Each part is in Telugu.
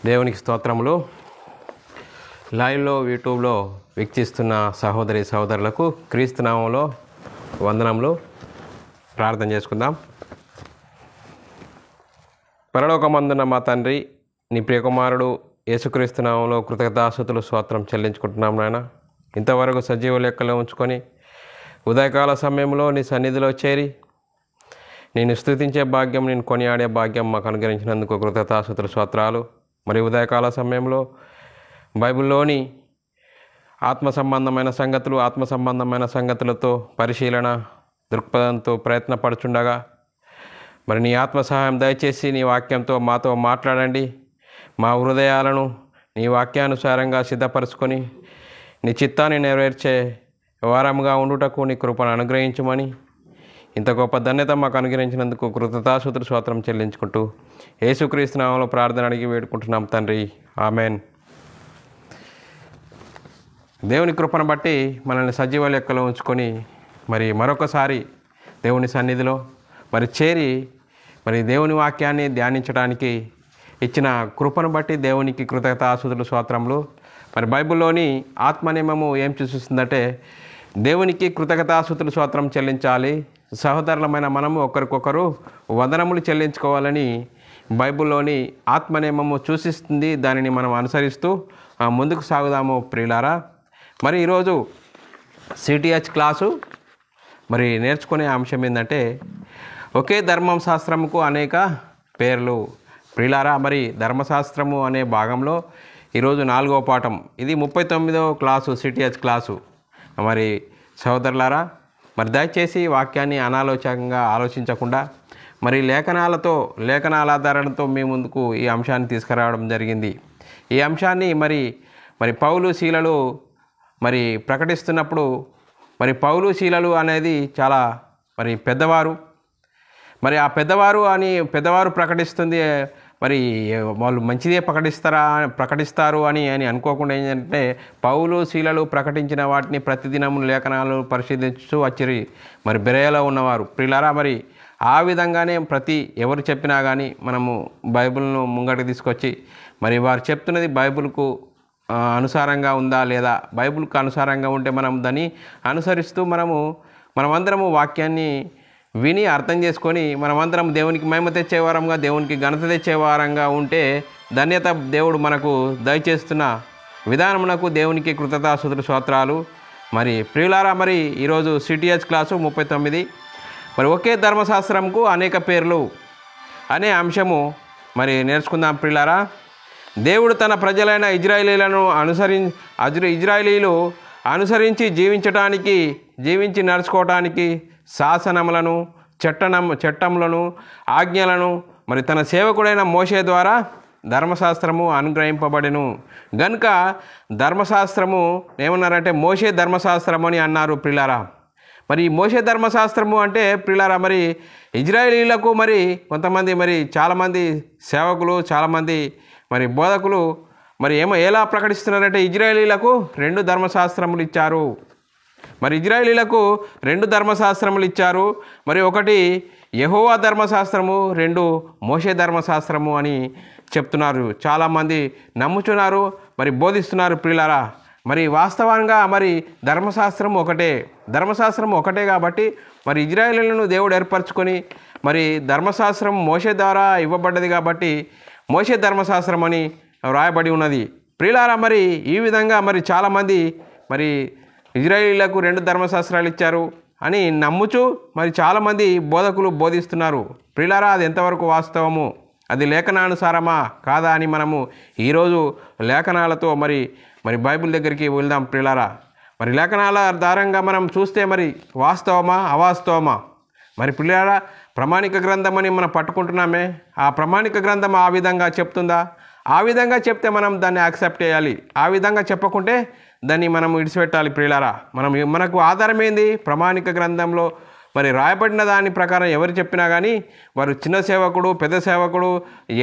దేవునికి స్తోత్రములు. లైవ్లో యూట్యూబ్లో వీక్షిస్తున్న సహోదరి సహోదరులకు క్రీస్తు నామములో వందనములు. ప్రార్థన చేసుకుందాం. పరలోకమందున్న మా తండ్రి, నీ ప్రియకుమారుడు యేసుక్రీస్తు నామములో కృతజ్ఞతాస్తుతులు స్తోత్రం చెల్లించుకుంటున్నాం నాయన. ఇంతవరకు సజీవ లెక్కలో ఉంచుకొని ఉదయకాల సమయంలో నీ సన్నిధిలో చేరి నేను స్తుతించే భాగ్యం, నేను కొనియాడే భాగ్యం మాకు అనుగ్రహించినందుకు కృతజ్ఞతాస్తుతులు స్తోత్రాలు. మరి ఉదయకాల సమయంలో బైబిల్లోని ఆత్మ సంబంధమైన సంగతులతో పరిశీలన దృక్పథంతో ప్రయత్నపడుచుండగా మరి నీ ఆత్మ సహాయం దయచేసి నీ వాక్యంతో మాతో మాట్లాడండి. మా హృదయాలను నీ వాక్యానుసారంగా సిద్ధపరచుకొని నీ చిత్తాన్ని నెరవేర్చే వారముగా ఉండుటకు నీ కృపను అనుగ్రహించమని, ఇంత గొప్ప ధన్యత మాకు అనుగ్రహించినందుకు కృతజ్ఞతాస్తుతులు స్తోత్రం చెల్లించుకుంటూ యేసుక్రీస్తు నామములో ప్రార్థన అడిగి వేడుకుంటున్నాం తండ్రి, ఆమెన్. దేవుని కృపను బట్టి మనల్ని సజీవ లెక్కలో ఉంచుకొని మరి మరొకసారి దేవుని సన్నిధిలో మరి చేరి మరి దేవుని వాక్యాన్ని ధ్యానించడానికి ఇచ్చిన కృపను బట్టి దేవునికి కృతజ్ఞతాస్తుతులు స్తోత్రములు. మరి బైబిల్లోని ఆత్మనియమము ఏం చూస్తుందంటే దేవునికి కృతజ్ఞతాస్తుతులు స్తోత్రం చెల్లించాలి, సహోదరులమైన మనము ఒకరికొకరు వందనములు చెల్లించుకోవాలని బైబిల్లోని ఆత్మనియమము సూచిస్తుంది. దానిని మనం అనుసరిస్తూ ముందుకు సాగుదాము ప్రియులారా. మరి ఈరోజు సిటిహెచ్ క్లాసు మరి నేర్చుకునే అంశం ఏంటంటే ఒకే ధర్మశాస్త్రముకు అనేక పేర్లు. ప్రియులారా, మరి ధర్మశాస్త్రము అనే భాగంలో ఈరోజు 4వ పాఠం. ఇది 39వ క్లాసు, సిటిహెచ్ క్లాసు. మరి సహోదరులారా, మరి దయచేసి వాక్యాన్ని అనాలోచకంగా ఆలోచించకుండా మరి లేఖనాల ఆధారణతో మీ ముందుకు ఈ అంశాన్ని తీసుకురావడం జరిగింది. ఈ అంశాన్ని మరి పౌలు శీలలు మరి ప్రకటిస్తున్నప్పుడు మరి పౌలు శీలలు అనేది చాలా మరి పెద్దవారు. మరి ఆ పెద్దవారు ప్రకటిస్తుంది మరి వాళ్ళు మంచిదే ప్రకటిస్తారు అని అనుకోకుండా ఏంటంటే పౌలు శీలలు ప్రకటించిన వాటిని ప్రతిదినము లేఖనాలు పరిశీలించు వచ్చిరి మరి బెరయలో ఉన్నవారు. ప్రియులారా, మరి ఆ విధంగానే ఎవరు చెప్పినా కానీ మనము బైబిల్ను ముంగటికి తీసుకొచ్చి మరి వారు చెప్తున్నది బైబిల్కు అనుసారంగా ఉందా లేదా, బైబిల్కు అనుసారంగా ఉంటే మనం దాన్ని అనుసరిస్తూ మనమందరము వాక్యాన్ని విని అర్థం చేసుకొని మనమందరం దేవునికి మహిమ తెచ్చేవారంగా, దేవునికి ఘనత తెచ్చేవారంగా ఉంటే ధన్యత దేవుడు మనకు దయచేస్తున్న విధానమునకు దేవునికి కృతజ్ఞతాస్తుతులు స్తోత్రాలు. మరి ప్రియులారా, మరి ఈరోజు సిటిహెచ్ క్లాసు 39 మరి ఒకే ధర్మశాస్త్రంకు అనేక పేర్లు అనే అంశము మరి నేర్చుకుందాం ప్రియులారా. దేవుడు తన ప్రజలైన ఇజ్రాయేలీలను ఇజ్రాయేలీలు అనుసరించి జీవించి నడుచుకోవటానికి శాసనములను చట్టములను ఆజ్ఞలను మరి తన సేవకుడైన మోషే ద్వారా ధర్మశాస్త్రము అనుగ్రహింపబడెను. గనుక ధర్మశాస్త్రము ఏమన్నారంటే మోషే ధర్మశాస్త్రము అని అన్నారు ప్రియులారా. మరి మోషే ధర్మశాస్త్రము అంటే ప్రియులారా, మరి ఇజ్రాయేలీలకు మరి కొంతమంది మరి చాలామంది సేవకులు, చాలామంది మరి బోధకులు మరి ఎలా ప్రకటిస్తున్నారంటే ఇజ్రాయేలీలకు 2 ధర్మశాస్త్రములు ఇచ్చారు. మరి ఇజ్రాయేలీలకు 2 ధర్మశాస్త్రములు ఇచ్చారు. మరి ఒకటి యెహోవా ధర్మశాస్త్రము, 2 మోషే ధర్మశాస్త్రము అని చెప్తున్నారు. చాలామంది నమ్ముచున్నారు, మరి బోధిస్తున్నారు ప్రియులారా. మరి వాస్తవంగా మరి ధర్మశాస్త్రం ఒకటే కాబట్టి మరి ఇజ్రాయేలీలను దేవుడు ఏర్పరచుకొని మరి ధర్మశాస్త్రం మోషే ద్వారా ఇవ్వబడ్డది కాబట్టి మోషే ధర్మశాస్త్రం అని వ్రాయబడి ఉన్నది ప్రియులారా. మరి ఈ విధంగా మరి చాలామంది మరి ఇజ్రాయేలీలకు 2 ధర్మశాస్త్రాలు ఇచ్చారు అని నమ్ముచు మరి చాలామంది బోధకులు బోధిస్తున్నారు ప్రియులారా. అది ఎంతవరకు వాస్తవము, అది లేఖనానుసారమా కాదా అని మనము ఈరోజు లేఖనాలతో మరి బైబిల్ దగ్గరికి వెళ్దాం ప్రియులారా. మరి లేఖనాల ఆధారంగా మనం చూస్తే మరి వాస్తవమా అవాస్తవమా, మరి ప్రియులారా ప్రామాణిక గ్రంథం అని మనం పట్టుకుంటున్నామే, ఆ ప్రామాణిక గ్రంథం ఆ విధంగా చెప్తుందా? ఆ విధంగా చెప్తే మనం దాన్ని యాక్సెప్ట్ చేయాలి, ఆ విధంగా చెప్పకుంటే దాన్ని మనం విడిచిపెట్టాలి ప్రియులారా. మనకు ఆధారం ఏంది? ప్రామాణిక గ్రంథంలో మరి రాయబడిన దాని ప్రకారం ఎవరు చెప్పినా కానీ వారు చిన్న సేవకుడు పెద్ద సేవకుడు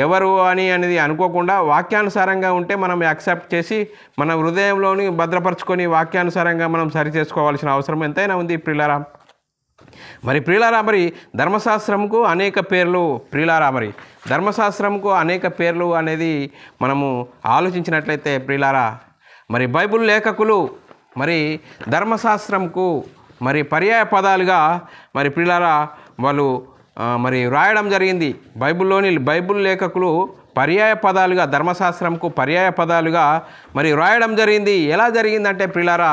ఎవరు అనేది అనుకోకుండా వాక్యానుసారంగా ఉంటే మనం యాక్సెప్ట్ చేసి మన హృదయంలోని భద్రపరచుకొని వాక్యానుసారంగా మనం సరి చేసుకోవాల్సిన అవసరం ఎంతైనా ఉంది ప్రియులారా. మరి ప్రియులారా, మరి ధర్మశాస్త్రంకు అనేక పేర్లు. ప్రియులారా, మరి ధర్మశాస్త్రంకు అనేక పేర్లు అనేది మనము ఆలోచించినట్లయితే ప్రియులారా, మరి బైబిల్ లేఖకులు మరి ధర్మశాస్త్రంకు మరి పర్యాయ పదాలుగా మరి ప్రియులారా వాళ్ళు మరి రాయడం జరిగింది. బైబిల్ లేఖకులు పర్యాయ పదాలుగా ధర్మశాస్త్రంకు పర్యాయ పదాలుగా మరి రాయడం జరిగింది. ఎలా జరిగిందంటే ప్రియులారా,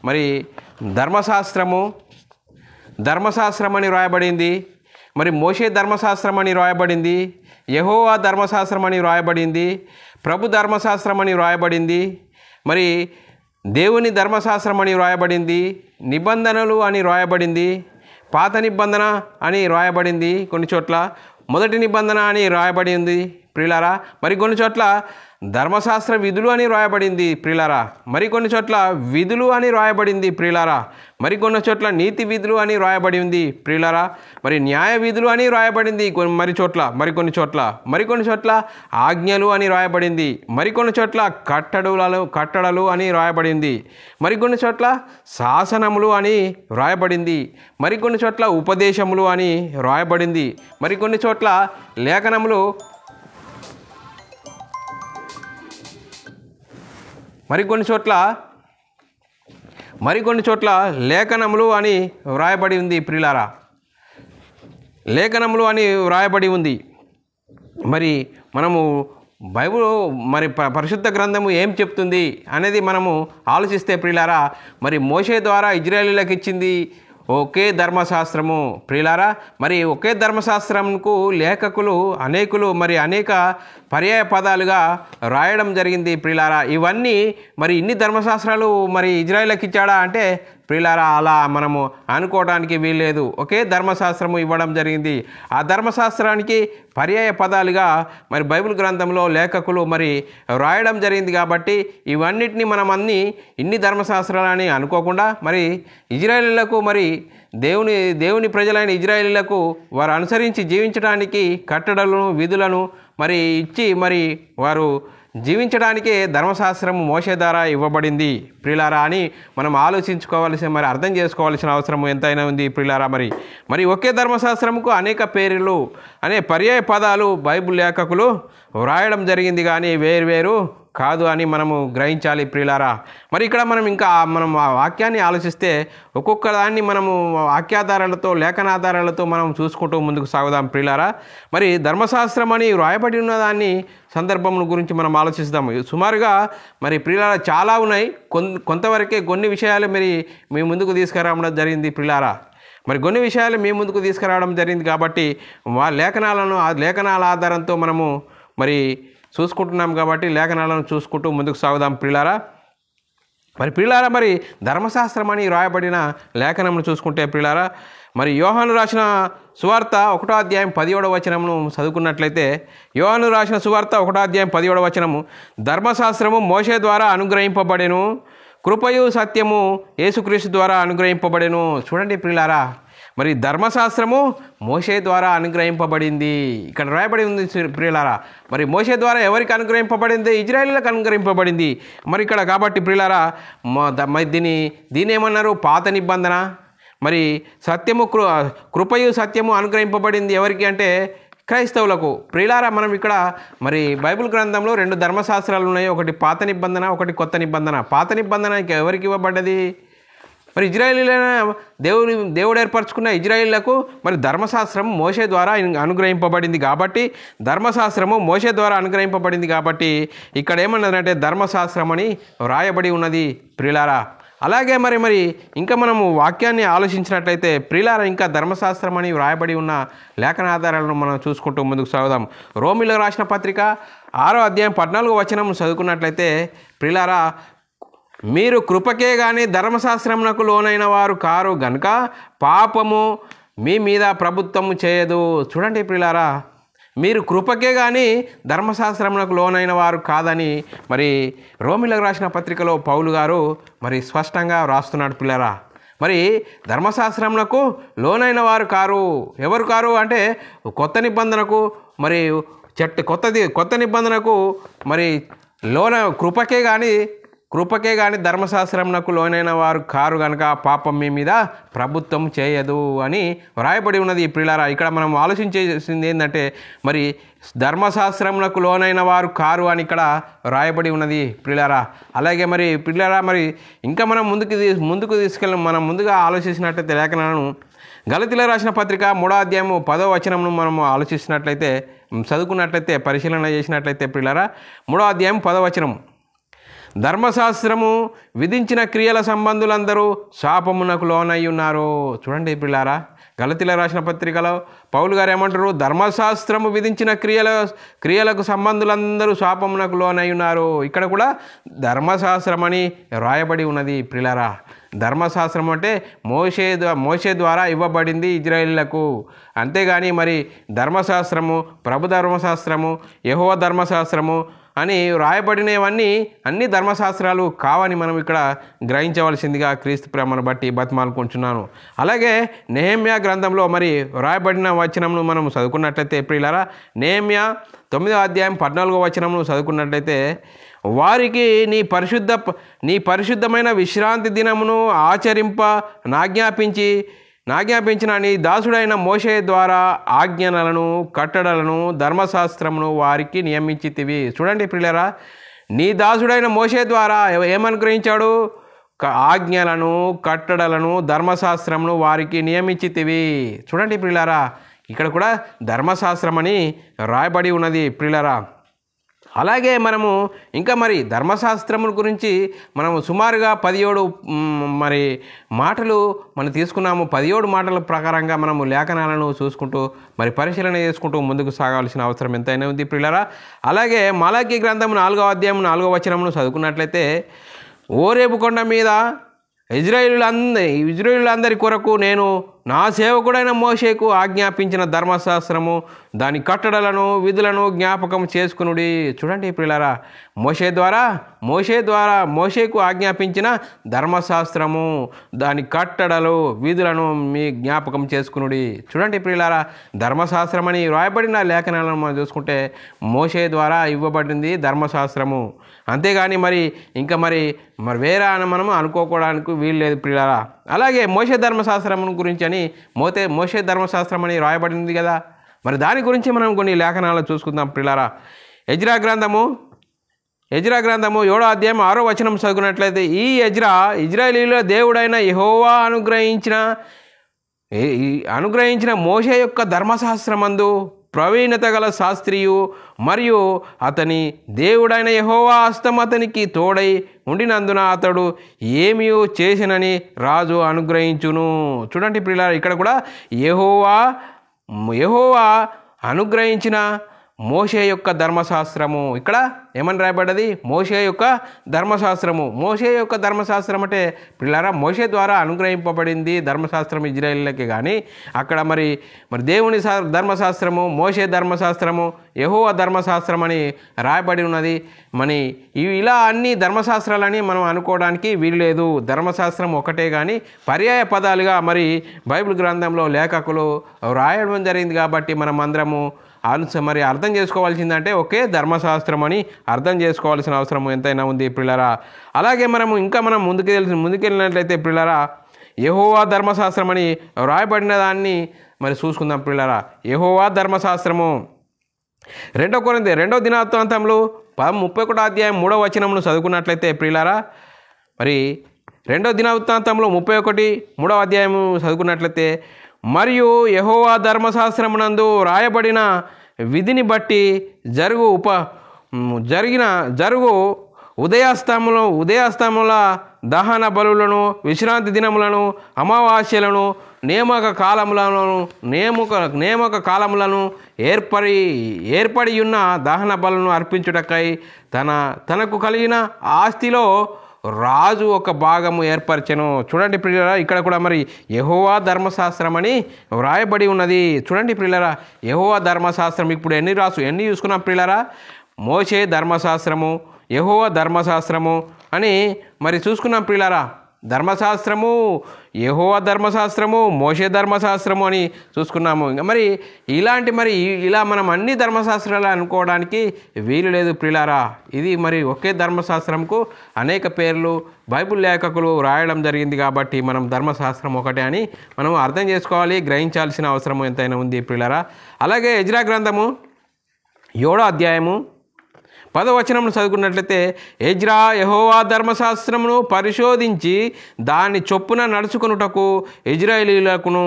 మరి ధర్మశాస్త్రం అని రాయబడింది, మరి మోషే ధర్మశాస్త్రం అని రాయబడింది, యెహోవా ధర్మశాస్త్రం అని రాయబడింది, ప్రభు ధర్మశాస్త్రం అని రాయబడింది, మరి దేవుని ధర్మశాస్త్రం అని రాయబడింది, నిబంధనలు అని రాయబడింది, పాత నిబంధన అని రాయబడింది, కొన్ని చోట్ల మొదటి నిబంధన అని రాయబడింది ప్రియులారా. మరి కొన్ని చోట్ల ధర్మశాస్త్ర విధులు అని రాయబడింది ప్రియులారా. మరి కొన్ని చోట్ల విధులు అని రాయబడింది ప్రియులారా. మరి కొన్ని చోట్ల నీతి విధులు అని రాయబడింది ప్రియులారా. మరి న్యాయ విధులు అని రాయబడింది మరికొన్ని చోట్ల ఆజ్ఞలు అని రాయబడింది, మరికొన్ని చోట్ల కట్టడలు అని రాయబడింది, మరికొన్ని చోట్ల శాసనములు అని రాయబడింది, మరికొన్ని చోట్ల ఉపదేశములు అని రాయబడింది, మరికొన్ని చోట్ల లేఖనములు, మరికొన్ని చోట్ల లేఖనములు అని వ్రాయబడి ఉంది ప్రియులారా. లేఖనములు అని వ్రాయబడి ఉంది. మరి మనము బైబిల్ మరి పరిశుద్ధ గ్రంథము ఏం చెప్తుంది అనేది మనము ఆలోచిస్తే ప్రియులారా, మరి మోషే ద్వారా ఇజ్రాయేలీలకు ఇచ్చింది ఒకే ధర్మశాస్త్రము ప్రియులారా. మరి ఒకే ధర్మశాస్త్రంకు లేఖకులు అనేక పర్యాయ పదాలుగా రాయడం జరిగింది ప్రియులారా. ఇవన్నీ మరి ఇన్ని ధర్మశాస్త్రాలు మరి ఇజ్రాయేలుకి ఇచ్చాడా అంటే ప్రియులారా, అలా మనము అనుకోవడానికి వీల్లేదు. ఒకే ధర్మశాస్త్రము ఇవ్వడం జరిగింది. ఆ ధర్మశాస్త్రానికి పర్యాయ పదాలుగా మరి బైబిల్ గ్రంథంలో లేఖకులు మరి రాయడం జరిగింది. కాబట్టి ఇవన్నిటిని మనం ఇన్ని ధర్మశాస్త్రాలని అనుకోకుండా మరి ఇజ్రాయేలీలకు మరి దేవుని ప్రజలైన ఇజ్రాయేలీలకు వారు అనుసరించి జీవించడానికి కట్టడలను విధులను మరి ఇచ్చి మరి వారు జీవించడానికే ధర్మశాస్త్రము మోషే ద్వారా ఇవ్వబడింది ప్రియులారా అని మనం మరి అర్థం చేసుకోవాల్సిన అవసరం ఎంతైనా ఉంది ప్రియులారా. మరి ఒకే ధర్మశాస్త్రముకు అనేక పేర్లు పర్యాయ పదాలు బైబిల్ లేఖకులు వ్రాయడం జరిగింది, కానీ వేరు కాదు అని మనము గ్రహించాలి ప్రియులారా. మరి ఇక్కడ మనం ఆ వాక్యాన్ని ఆలోచిస్తే ఒక్కొక్క దాన్ని మనము వాక్యాధారాలతో లేఖనాధారాలతో మనం చూసుకుంటూ ముందుకు సాగుదాం ప్రియులారా. మరి ధర్మశాస్త్రం అని వ్రాయబడి ఉన్న దాన్ని సందర్భం గురించి మనం ఆలోచిస్తాము. సుమారుగా మరి ప్రియులారా చాలా ఉన్నాయి. కొంతవరకే కొన్ని విషయాలు మరి మీ ముందుకు తీసుకురావడం జరిగింది ప్రియులారా. మరి కొన్ని విషయాలు మీ ముందుకు తీసుకురావడం జరిగింది కాబట్టి లేఖనాల ఆధారంతో మనము మరి చూసుకుంటున్నాం కాబట్టి లేఖనాలను చూసుకుంటూ ముందుకు సాగుదాం ప్రియులారా. మరి ధర్మశాస్త్రం అని రాయబడిన లేఖనమును చూసుకుంటే ప్రియులారా, మరి యోహాను రాసిన సువార్త 1వ అధ్యాయం 17వ వచనమును చదువుకున్నట్లయితే, యోహాను రాసిన సువార్త 1వ అధ్యాయం 17వ వచనము, ధర్మశాస్త్రము మోషే ద్వారా అనుగ్రహింపబడెను, కృపయు సత్యము యేసుక్రీస్తు ద్వారా అనుగ్రహింపబడెను. చూడండి ప్రియులారా, మరి ధర్మశాస్త్రము మోషే ద్వారా అనుగ్రహింపబడింది. ఇక్కడ రాయబడి ఉంది ప్రియులారా. మరి మోషే ద్వారా ఎవరికి అనుగ్రహింపబడింది? ఇజ్రాయేలీలకు అనుగ్రహింపబడింది. మరి ఇక్కడ కాబట్టి ప్రియులారా, దీని ఏమన్నారు? పాత నిబంధన. మరి కృపయు సత్యము అనుగ్రహింపబడింది ఎవరికి అంటే క్రైస్తవులకు. ప్రియులారా, మనం ఇక్కడ మరి బైబిల్ గ్రంథంలో 2 ధర్మశాస్త్రాలు ఉన్నాయి. ఒకటి పాత నిబంధన, ఒకటి కొత్త నిబంధన. పాత నిబంధన ఎవరికి ఇవ్వబడ్డది? మరి ఇజ్రాయేలీలైన దేవుడు ఏర్పరచుకున్న ఇజ్రాయేలీలకు మరి ధర్మశాస్త్రం మోషే ద్వారా అనుగ్రహింపబడింది కాబట్టి కాబట్టి ఇక్కడ ఏమన్నదంటే ధర్మశాస్త్రం అని రాయబడి ఉన్నది ప్రియులారా. అలాగే మరి ఇంకా మనము వాక్యాన్ని ఆలోచించినట్లయితే ప్రియులారా, ఇంకా ధర్మశాస్త్రం అని వ్రాయబడి ఉన్న లేఖనాధారాలను మనం చూసుకుంటూ ముందుకు సాగుదాం. రోమీయులకు రాసిన పత్రిక 6వ అధ్యాయం 14వ వచనం చదువుకున్నట్లయితే ప్రియులారా, మీరు కృపకే గాని ధర్మశాస్త్రమునకు లోనైన వారు కారు గనుక పాపము మీ మీద ప్రభుత్వము చేయదు. చూడండి ప్రియులారా, మీరు కృపకే కానీ ధర్మశాస్త్రమునకు లోనైన వారు కాదని మరి రోమీయులకు రాసిన పత్రికలో పౌలు గారు మరి స్పష్టంగా వ్రాస్తున్నాడు పిల్లరా. మరి ధర్మశాస్త్రమునకు లోనైన వారు కారు. ఎవరు కారు అంటే కొత్త నిబంధనకు మరి కొత్త నిబంధనకు మరి కృపకే కానీ కృపకే కానీ ధర్మశాస్త్రంనకు లోనైన వారు కారు గనక పాపం మీ మీద ప్రభుత్వం చేయదు అని వ్రాయబడి ఉన్నది. ప్రియులారా, ఇక్కడ మనం ఆలోచించేసింది ఏంటంటే మరి ధర్మశాస్త్రంనకు లోనైన వారు కారు అని ఇక్కడ వ్రాయబడి ఉన్నది ప్రియులారా. అలాగే మరి ప్రియులారా, మరి ఇంకా మనం ముందుకు తీసుకెళ్ళి మనం ముందుగా ఆలోచించినట్లయితే లేఖనాలను గలతీయులకు రాసిన పత్రిక 3వ అధ్యాయము 10వ వచనంను మనం ఆలోచించినట్లయితే చదువుకున్నట్లయితే పరిశీలన చేసినట్లయితే ప్రియులారా 3వ అధ్యాయం 10వ వచనం, ధర్మశాస్త్రము విధించిన క్రియల సంబంధులందరూ శాపమునకు లోనై ఉన్నారు. చూడండి ప్రియులారా, గలతీయులకు రాసిన పత్రికలో పౌలు గారు ఏమంటారు? ధర్మశాస్త్రము విధించిన క్రియలకు సంబంధులందరూ శాపమునకు లోనై ఉన్నారు. ఇక్కడ కూడా ధర్మశాస్త్రం అని రాయబడి ఉన్నది ప్రియులారా. ధర్మశాస్త్రం అంటే మోషే ద్వారా ఇవ్వబడింది ఇజ్రాయేలీలకు. అంతేగాని మరి ధర్మశాస్త్రము, ప్రభు ధర్మశాస్త్రము, యెహోవా ధర్మశాస్త్రము అని రాయబడినవన్నీ అన్ని ధర్మశాస్త్రాలు కావని మనం ఇక్కడ గ్రహించవలసిందిగా క్రీస్తు ప్రేమను బట్టి బతిమాలుకుంటున్నాను. అలాగే నెహెమ్యా గ్రంథంలో మరి రాయబడిన వచనంను మనం చదువుకున్నట్లయితే ప్రియులారా, నెహెమ్యా 9వ అధ్యాయం 14వ వచనంను చదువుకున్నట్లయితే, వారికి నీ పరిశుద్ధమైన విశ్రాంతి దినమును ఆచరింప నాజ్ఞాపించిన నీ దాసుడైన మోషే ద్వారా ఆజ్ఞలను, కట్టడలను, ధర్మశాస్త్రమును వారికి నియమించితివి. చూడండి ప్రియులారా, నీ దాసుడైన మోషే ద్వారా ఏమనుగ్రహించాడు? ఆజ్ఞలను, కట్టడలను, ధర్మశాస్త్రమును వారికి నియమించితివి. చూడండి ప్రియులారా, ఇక్కడ కూడా ధర్మశాస్త్రం అని రాయబడి ఉన్నది ప్రియులారా. అలాగే మనము ఇంకా మరి ధర్మశాస్త్రముల గురించి మనము సుమారుగా 17 మరి మాటలు మనం తీసుకున్నాము. 17 మాటల ప్రకారంగా మనము లేఖనాలను చూసుకుంటూ మరి పరిశీలన చేసుకుంటూ ముందుకు సాగాల్సిన అవసరం ఎంతైనా ఉంది ప్రియులారా. అలాగే మలాకీ గ్రంథం 4వ అధ్యాయం 4వ వచనమును చదువుకున్నట్లయితే, ఓరేబు కొండ మీద ఇజ్రాయేలులందరి కొరకు నేను నా సేవకుడైన మోషేకు ఆజ్ఞాపించిన ధర్మశాస్త్రము, దాని కట్టడలను, విధులను జ్ఞాపకం చేసుకునుడి. చూడండి ప్రియులారా, మోషేకు ఆజ్ఞాపించిన ధర్మశాస్త్రము, దాని కట్టడలు, విధులను మీ జ్ఞాపకం చేసుకునుడి. చూడండి ప్రియులారా, ధర్మశాస్త్రం అని రాయబడిన లేఖనాలను మనం చూసుకుంటే మోషే ద్వారా ఇవ్వబడింది ధర్మశాస్త్రము. అంతేగాని మరి ఇంకా మరి వేరే అని మనము అనుకోవడానికి వీలు లేదు ప్రియులారా. అలాగే మోషే ధర్మశాస్త్రం గురించి అని మోషే ధర్మశాస్త్రం అని రాయబడింది కదా, మరి దాని గురించి మనం కొన్ని లేఖనాలు చూసుకుందాం ప్రియులారా. ఎజ్రా గ్రంథము 7వ అధ్యాయం 6వ వచనం చదువుకున్నట్లయితే, ఈ ఇజ్రాయేలీయుల దేవుడైన యెహోవా అనుగ్రహించిన మోషే యొక్క ధర్మశాస్త్రమందు ప్రవీణత గల శాస్త్రియు మరియు అతని దేవుడైన యెహోవా హస్తం అతనికి తోడై ఉండినందున అతడు ఏమీ చేసినని రాజు అనుగ్రహించును. చూడండి ప్రియులారా, ఇక్కడ కూడా యెహోవా అనుగ్రహించిన మోషే యొక్క ధర్మశాస్త్రము, ఇక్కడ ఏమని రాయబడ్డది? మోషే యొక్క ధర్మశాస్త్రము. మోషే యొక్క ధర్మశాస్త్రం అంటే పిల్లారా మోషే ద్వారా అనుగ్రహింపబడింది ధర్మశాస్త్రం ఇజ్రాయేలీలకి. కానీ అక్కడ మరి దేవుని ధర్మశాస్త్రము, మోషే ధర్మశాస్త్రము, యెహోవా ధర్మశాస్త్రం అని రాయబడి ఉన్నది. ఇలా అన్ని ధర్మశాస్త్రాలని మనం అనుకోవడానికి వీల్లేదు. ధర్మశాస్త్రం ఒకటే కానీ పర్యాయ పదాలుగా మరి బైబిల్ గ్రంథంలో లేఖకులు రాయడం జరిగింది. కాబట్టి మనం అందరము మరి అర్థం చేసుకోవాల్సిందంటే ఒకే ధర్మశాస్త్రం అని అర్థం చేసుకోవాల్సిన అవసరం ఎంతైనా ఉంది ప్రియులారా. అలాగే మనం ముందుకెళ్ళినట్లయితే ప్రియులారా, యెహోవా ధర్మశాస్త్రం అని రాయబడిన దాన్ని మరి చూసుకుందాం ప్రియులారా. యెహోవా ధర్మశాస్త్రము 2 కొరింథీ 2వ దినవృత్తాంతములు 31వ అధ్యాయం 3వ వచనమును చదువుకున్నట్లయితే ప్రియులారా, మరి 2వ దినవృత్తాంతంలో 31 3వ అధ్యాయము చదువుకున్నట్లయితే, మరియు యెహోవా ధర్మశాస్త్రమునందు రాయబడిన విధిని బట్టి జరుగు ఉదయాస్తముల దహన బలులను, విశ్రాంతి దినములను, అమావాస్యలను, నియామక కాలములను ఏర్పడి ఉన్న దహన బలులను అర్పించుటకై తనకు కలిగిన ఆస్తిలో రాజు ఒక భాగము ఏర్పరచెను. చూడండి ప్రియులారా, ఇక్కడ కూడా మరి యెహోవా ధర్మశాస్త్రం అని వ్రాయబడి ఉన్నది. చూడండి ప్రియులారా, యెహోవా ధర్మశాస్త్రం ఇప్పుడు ఎన్ని చూసుకున్నాం ప్రియులారా? మోషే ధర్మశాస్త్రము, యెహోవా ధర్మశాస్త్రము అని మరి చూసుకున్నాం ప్రియులారా. ధర్మశాస్త్రము, యెహోవా ధర్మశాస్త్రము, మోషే ధర్మశాస్త్రము అని చూసుకున్నాము. ఇంకా మరి ఇలా మనం అన్ని ధర్మశాస్త్రాలు అనుకోవడానికి వీలు లేదు ప్రియులారా. ఇది మరి ఒకే ధర్మశాస్త్రంకు అనేక పేర్లు బైబిల్ లేఖకులు రాయడం జరిగింది కాబట్టి మనం ధర్మశాస్త్రం ఒకటే అని మనం అర్థం చేసుకోవాలి, గ్రహించాల్సిన అవసరం ఎంతైనా ఉంది ప్రియులారా. అలాగే ఎజ్రా గ్రంథము 7వ అధ్యాయము 10వ వచనమును చదువుకున్నట్లయితే, ఎజ్రా యెహోవా ధర్మశాస్త్రమును పరిశోధించి దాని చొప్పున నడుచుకొనుటకు ఇజ్రాయేలీయులకును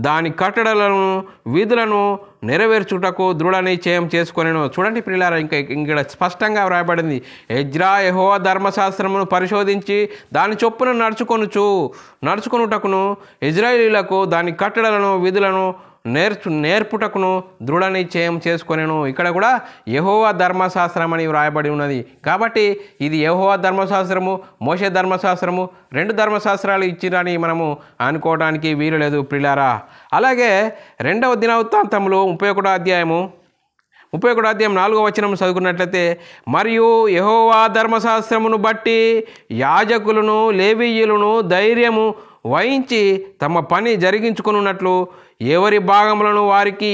దాని కట్టడలను విధులను నెరవేర్చుటకు దృఢ నిశ్చయం చేసుకొనెను. చూడండి ప్రియులారా, ఇక్కడ స్పష్టంగా వ్రాయబడింది, ఎజ్రా యెహోవా ధర్మశాస్త్రమును పరిశోధించి దాని చొప్పున నడుచుకొనుటకును ఇజ్రాయేలీయులకు దాని కట్టడలను విధులను నేర్పుటకును దృఢ నిశ్చయం చేసుకొనెను. ఇక్కడ కూడా యెహోవా ధర్మశాస్త్రం అని వ్రాయబడి ఉన్నది. కాబట్టి ఇది యెహోవా ధర్మశాస్త్రము, మోషే ధర్మశాస్త్రము, 2 ధర్మశాస్త్రాలు ఇచ్చిరని మనము అనుకోవడానికి వీలు లేదు ప్రియులారా. అలాగే 2వ దినవృత్తాంతములు 31వ అధ్యాయం 4వ వచనం చదువుకున్నట్లయితే, మరియు యెహోవా ధర్మశాస్త్రమును బట్టి యాజకులను లేవీయులను ధైర్యము వహించి తమ పని జరిగించుకున్నట్లు ఎవరి భాగములను వారికి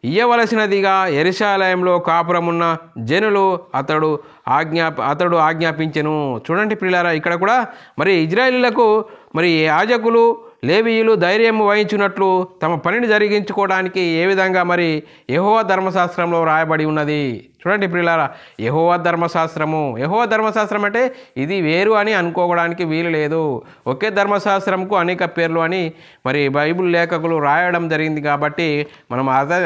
ఇయ్యవలసినదిగా యెరూషలేములో కాపురమున్న జనులు అతడు ఆజ్ఞాపించెను. చూడండి ప్రియులారా, ఇక్కడ కూడా మరి ఇజ్రాయేలీయులకు మరి యాజకులు లేవీయులు ధైర్యం వహించినట్లు తమ పనిని జరిగించుకోవడానికి ఏ విధంగా మరి యెహోవా ధర్మశాస్త్రంలో రాయబడి ఉన్నది. చూడండి ప్రియులారా, యెహోవా ధర్మశాస్త్రం అంటే ఇది వేరు అని అనుకోవడానికి వీలు లేదు. ఒకే ధర్మశాస్త్రంకు అనేక పేర్లు అని మరి బైబిల్ లేఖకులు రాయడం జరిగింది. కాబట్టి మనం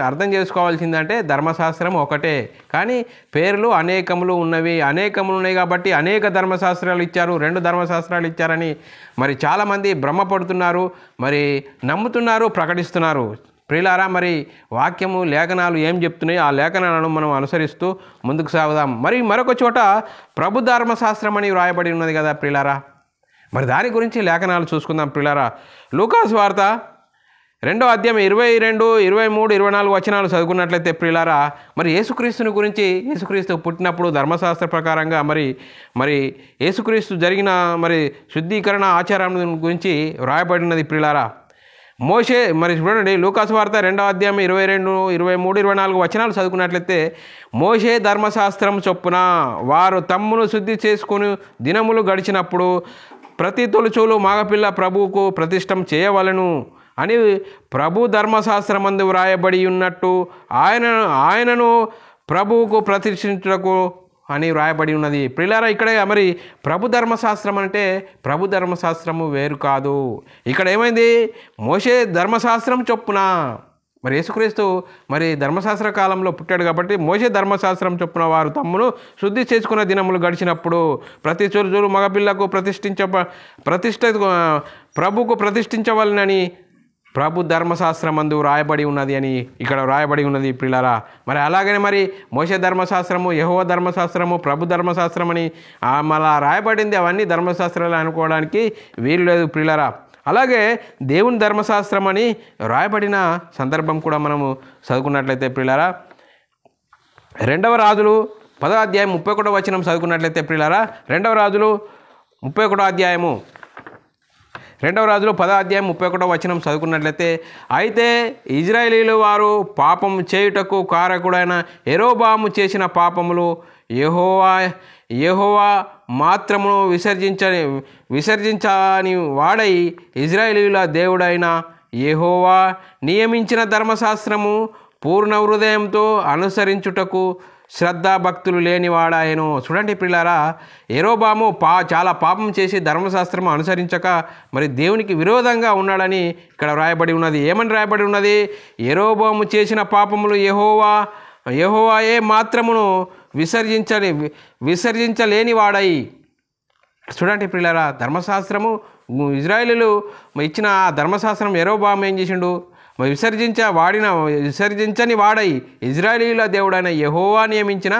అర్థం చేసుకోవాల్సిందంటే ధర్మశాస్త్రం ఒకటే, కానీ పేర్లు అనేకములు ఉన్నాయి కాబట్టి అనేక ధర్మశాస్త్రాలు ఇచ్చారు, 2 ధర్మశాస్త్రాలు ఇచ్చారని మరి చాలామంది భ్రమపడుతున్నారు, మరి నమ్ముతున్నారు, ప్రకటిస్తున్నారు. ప్రియులారా, మరి వాక్యము లేఖనాలు ఏం చెప్తున్నాయి ఆ లేఖనాలను మనం అనుసరిస్తూ ముందుకు సాగుదాం. మరి మరొక చోట ప్రభు ధర్మశాస్త్రం అని వ్రాయబడి ఉన్నది కదా ప్రియులారా. మరి దాని గురించి లేఖనాలు చూసుకుందాం ప్రియులారా. లూకాసు వార్త 2వ అధ్యాయం 22, 23, 24 వచనాలు చదువుకున్నట్లయితే ప్రియులారా, మరి యేసుక్రీస్తుని గురించి, యేసుక్రీస్తు పుట్టినప్పుడు ధర్మశాస్త్ర ప్రకారంగా మరి యేసుక్రీస్తు జరిగిన మరి శుద్ధీకరణ ఆచారం గురించి వ్రాయబడినది ప్రియులారా. మోషే మరి చూడండి, లూకాసు వార్త 2వ అధ్యాయం 22, 23, 24 వచనాలు చదువుకున్నట్లయితే, మోషే ధర్మశాస్త్రం చొప్పున వారు తమ్మును శుద్ధి చేసుకుని దినములు గడిచినప్పుడు ప్రతి తొలుచూలు మగపిల్ల ప్రభువుకు ప్రతిష్టం చేయవలెను అని ప్రభు ధర్మశాస్త్రమందు వ్రాయబడి ఉన్నట్టు ఆయనను ప్రభువుకు ప్రతిష్ఠించుటకు అని వ్రాయబడి ఉన్నది. ప్రియులారా, ఇక్కడ మరి ప్రభు ధర్మశాస్త్రం అంటే ప్రభు ధర్మశాస్త్రము వేరు కాదు. ఇక్కడ ఏమైంది, మోషే ధర్మశాస్త్రం చొప్పున మరి యేసుక్రీస్తు మరి ధర్మశాస్త్ర కాలంలో పుట్టాడు కాబట్టి మోషే ధర్మశాస్త్రం చొప్పున వారు తమ్మును శుద్ధి చేసుకున్న దినములు గడిచినప్పుడు ప్రతి చొరుచూరు మగపిల్లకు ప్రభుకు ప్రతిష్ఠించవలనని ప్రభు ధర్మశాస్త్రమందు రాయబడి ఉన్నది అని ఇక్కడ రాయబడి ఉన్నది ప్రియులారా. మరి అలాగనే మరి మోషే ధర్మశాస్త్రము, యెహోవా ధర్మశాస్త్రము, ప్రభు ధర్మశాస్త్రం అని మళ్ళా రాయబడింది. అవన్నీ ధర్మశాస్త్రాలు అనుకోవడానికి వీలు లేదు ప్రియులారా. అలాగే దేవుని ధర్మశాస్త్రం అని రాయబడిన సందర్భం కూడా మనము చదువుకున్నట్లయితే ప్రియులారా, 2వ రాజులు 10వ అధ్యాయం 31వ వచనం చదువుకున్నట్లయితే ప్రియులారా, 2వ రాజులు 10వ అధ్యాయం 31వ వచనం చదువుకున్నట్లయితే, అయితే ఇజ్రాయేలీలు వారు పాపం చేయుటకు కారకుడైన యెరోబాము చేసిన పాపములు యెహోవా మాత్రమును విసర్జించని వాడై ఇజ్రాయేలీయుల దేవుడైన యెహోవా నియమించిన ధర్మశాస్త్రము పూర్ణ హృదయంతో అనుసరించుటకు శ్రద్ధాభక్తులు లేనివాడాయను. చూడండి ప్రియులారా, యెరోబాము చాలా పాపం చేసి ధర్మశాస్త్రము అనుసరించక మరి దేవునికి విరోధంగా ఉన్నాడని ఇక్కడ రాయబడి ఉన్నది. ఏమని రాయబడి ఉన్నది, యెరోబాము చేసిన పాపములు యెహోవాయే మాత్రమును విసర్జించలేని వాడై. చూడండి ప్రియులారా, ధర్మశాస్త్రము ఇజ్రాయేలీలు ఇచ్చిన ధర్మశాస్త్రం యెరోబాము ఏం చేసిండు, విసర్జించని వాడై ఇజ్రాయేలీల దేవుడైన యెహోవా నియమించిన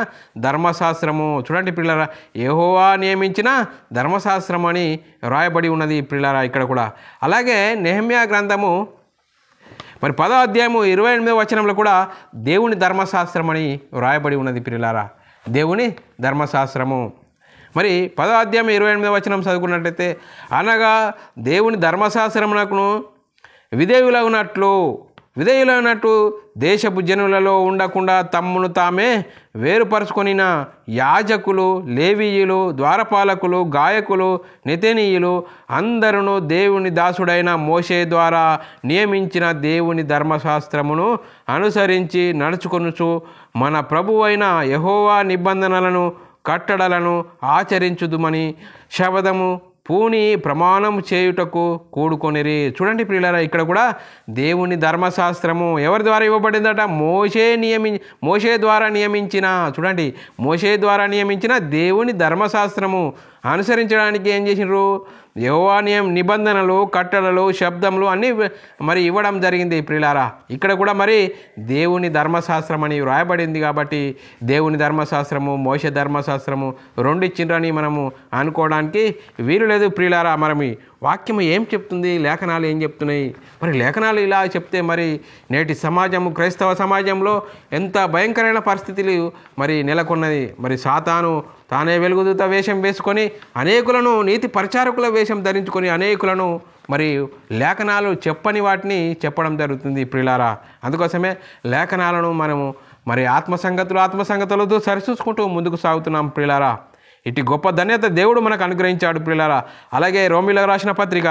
ధర్మశాస్త్రము. చూడండి ప్రియులారా, యెహోవా నియమించిన ధర్మశాస్త్రం అని రాయబడి ఉన్నది ప్రియులారా ఇక్కడ కూడా. అలాగే నెహెమ్యా గ్రంథము మరి 10వ అధ్యాయము 28వ వచనంలో కూడా దేవుని ధర్మశాస్త్రం అని రాయబడి ఉన్నది ప్రియులారా, దేవుని ధర్మశాస్త్రము. మరి 10వ అధ్యాయం 28వ వచనం చదువుకున్నట్లయితే అనగా దేవుని ధర్మశాస్త్రమునకును విధేయులైనట్టు దేశపు జనులలో ఉండకుండా తమ్మును తామే వేరుపరుచుకొనిన యాజకులు, లేవీయులు, ద్వారపాలకులు, గాయకులు, నెతనీయులు అందరూ దేవుని దాసుడైన మోషే ద్వారా నియమించిన దేవుని ధర్మశాస్త్రమును అనుసరించి నడుచుకొనుచు మన ప్రభువైన యెహోవా నిబంధనలను కట్టడలను ఆచరించుదుమని శపథము పూని ప్రమాణం చేయుటకు కూడుకొనిరి. చూడండి ప్రియులారా, ఇక్కడ కూడా దేవుని ధర్మశాస్త్రము ఎవరి ద్వారా ఇవ్వబడిందట? మోషే ద్వారా నియమించిన దేవుని ధర్మశాస్త్రము అనుసరించడానికి ఏం చేసినారు? యెహోవా నిబంధనలు, కట్టడలు, శబ్దములు అన్నీ మరి ఇవ్వడం జరిగింది ప్రియులారా. ఇక్కడ కూడా మరి దేవుని ధర్మశాస్త్రం అని వ్రాయబడింది కాబట్టి దేవుని ధర్మశాస్త్రము, మోషే ధర్మశాస్త్రము రెండు ఇచ్చిండ్రని మనము అనుకోవడానికి వీలు లేదు ప్రియులారా. మరి వాక్యము ఏం చెప్తుంది, లేఖనాలు ఏం చెప్తున్నాయి? మరి లేఖనాలు ఇలా చెప్తే మరి నేటి సమాజము, క్రైస్తవ సమాజంలో ఎంత భయంకరమైన పరిస్థితులు మరి నెలకొన్నది. మరి సాతాను తానే వెలుగుదూత వేషం వేసుకొని అనేకులను, నీతి పరిచారకుల వేషం ధరించుకొని అనేకులను మరి లేఖనాలు చెప్పని వాటిని చెప్పడం జరుగుతుంది ప్రియులారా. అందుకోసమే లేఖనాలను మనము మరి ఆత్మసంగతులతో సరిచూసుకుంటూ ముందుకు సాగుతున్నాం ప్రియులారా. ఇటు గొప్ప ధన్యత దేవుడు మనకు అనుగ్రహించాడు ప్రియులారా. అలాగే రోమీయులకు రాసిన పత్రిక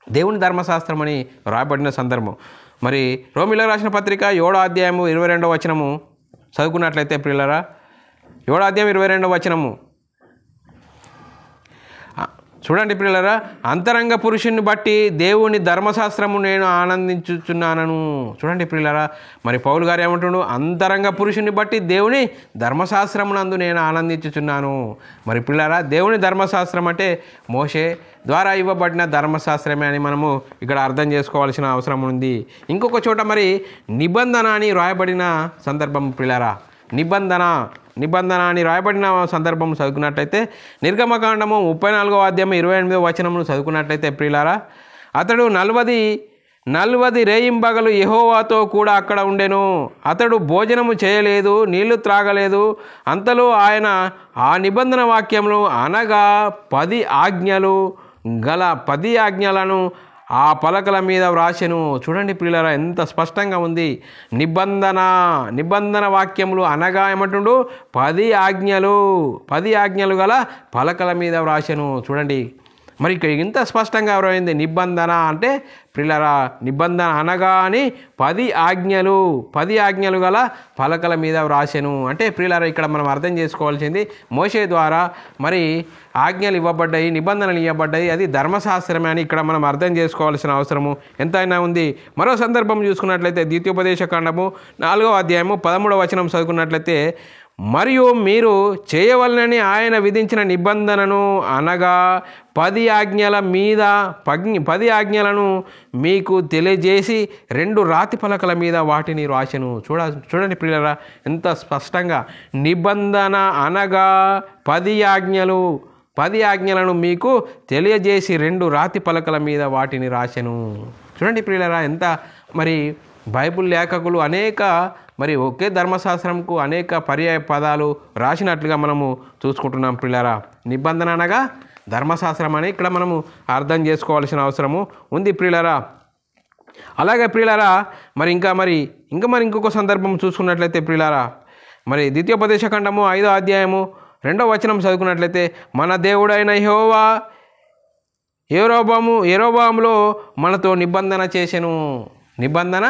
దేవుని ధర్మశాస్త్రం అని రాయబడిన సందర్భం. మరి రోమీయులకు రాసిన పత్రిక 7వ అధ్యాయము 22వ వచనము చదువుకున్నట్లయితే ప్రియులారా, 7వ అధ్యాయం 22వ వచనము చూడండి ప్రియులారా. అంతరంగ పురుషుని బట్టి దేవుని ధర్మశాస్త్రము నేను ఆనందించుచున్నాను. చూడండి ప్రియులారా, మరి పౌలు గారు ఏమంటున్నాడు? అంతరంగ పురుషుని బట్టి దేవుని ధర్మశాస్త్రమునందు నేను ఆనందించుచున్నాను. మరి ప్రియులారా, దేవుని ధర్మశాస్త్రం అంటే మోషే ద్వారా ఇవ్వబడిన ధర్మశాస్త్రమే అని మనము ఇక్కడ అర్థం చేసుకోవాల్సిన అవసరం ఉంది. ఇంకొక చోట మరి నిబంధన అని రాయబడిన సందర్భం ప్రియులారా. నిబంధన అని రాయబడిన సందర్భం చదువుకున్నట్లయితే నిర్గమకాండము 34వ అధ్యాయం 28వ వచనమును చదువుకున్నట్లయితే ప్రియులారా, అతడు 40 రేయింబగలు యెహోవాతో కూడా అక్కడ ఉండెను. అతడు భోజనము చేయలేదు, నీళ్లు త్రాగలేదు. అంతలో ఆయన ఆ నిబంధన వాక్యములు అనగా 10 ఆజ్ఞలు గల 10 ఆజ్ఞలను ఆ పలకల మీద వ్రాసెను. చూడండి ప్రియులారా, ఎంత స్పష్టంగా ఉంది. నిబంధన వాక్యములు అనగా ఏమంటుండు? 10 ఆజ్ఞలు గల పలకల మీద వ్రాసెను. చూడండి, మరి ఇక్కడ ఇంత స్పష్టంగా ఎవరైంది? నిబంధన అంటే ప్రియులారా, నిబంధన అనగా అని 10 ఆజ్ఞలు గల పలకల మీద వ్రాసెను అంటే ప్రియులారా, ఇక్కడ మనం అర్థం చేసుకోవాల్సింది మోషే ద్వారా మరి ఆజ్ఞలు ఇవ్వబడ్డాయి, నిబంధనలు ఇవ్వబడ్డాయి. అది ధర్మశాస్త్రమే అని ఇక్కడ మనం అర్థం చేసుకోవాల్సిన అవసరము ఎంతైనా ఉంది. మరో సందర్భం చూసుకున్నట్లయితే ద్వితీయోపదేశ కాండము 4వ అధ్యాయము 13వ వచనం చదువుకున్నట్లయితే, మరియు మీరు చేయవలనని ఆయన విధించిన నిబంధనను అనగా 10 ఆజ్ఞలను మీకు తెలియజేసి 2 రాతి పలకల మీద వాటిని రాసెను. చూడండి ప్రియులారా, ఎంత స్పష్టంగా నిబంధన అనగా 10 ఆజ్ఞలను మీకు తెలియజేసి 2 రాతి పలకల మీద వాటిని రాసెను. చూడండి ప్రియులారా, ఎంత మరి బైబిల్ లేఖకులు అనేక మరి ఒకే ధర్మశాస్త్రంకు అనేక పర్యాయ పదాలు రాసినట్లుగా మనము చూసుకుంటున్నాం ప్రియులారా. నిబంధన అనగా ధర్మశాస్త్రం అని ఇక్కడ మనము అర్థం చేసుకోవాల్సిన అవసరము ఉంది ప్రియులారా. అలాగే ప్రియులారా, ఇంకొక సందర్భం చూసుకున్నట్లయితే ప్రియులారా, మరి ద్వితీయోపదేశ ఖండము 5వ అధ్యాయము 2వ వచనం చదువుకున్నట్లయితే, మన దేవుడైన యెహోవా యెరోబాములో మనతో నిబంధన చేసెను. నిబంధన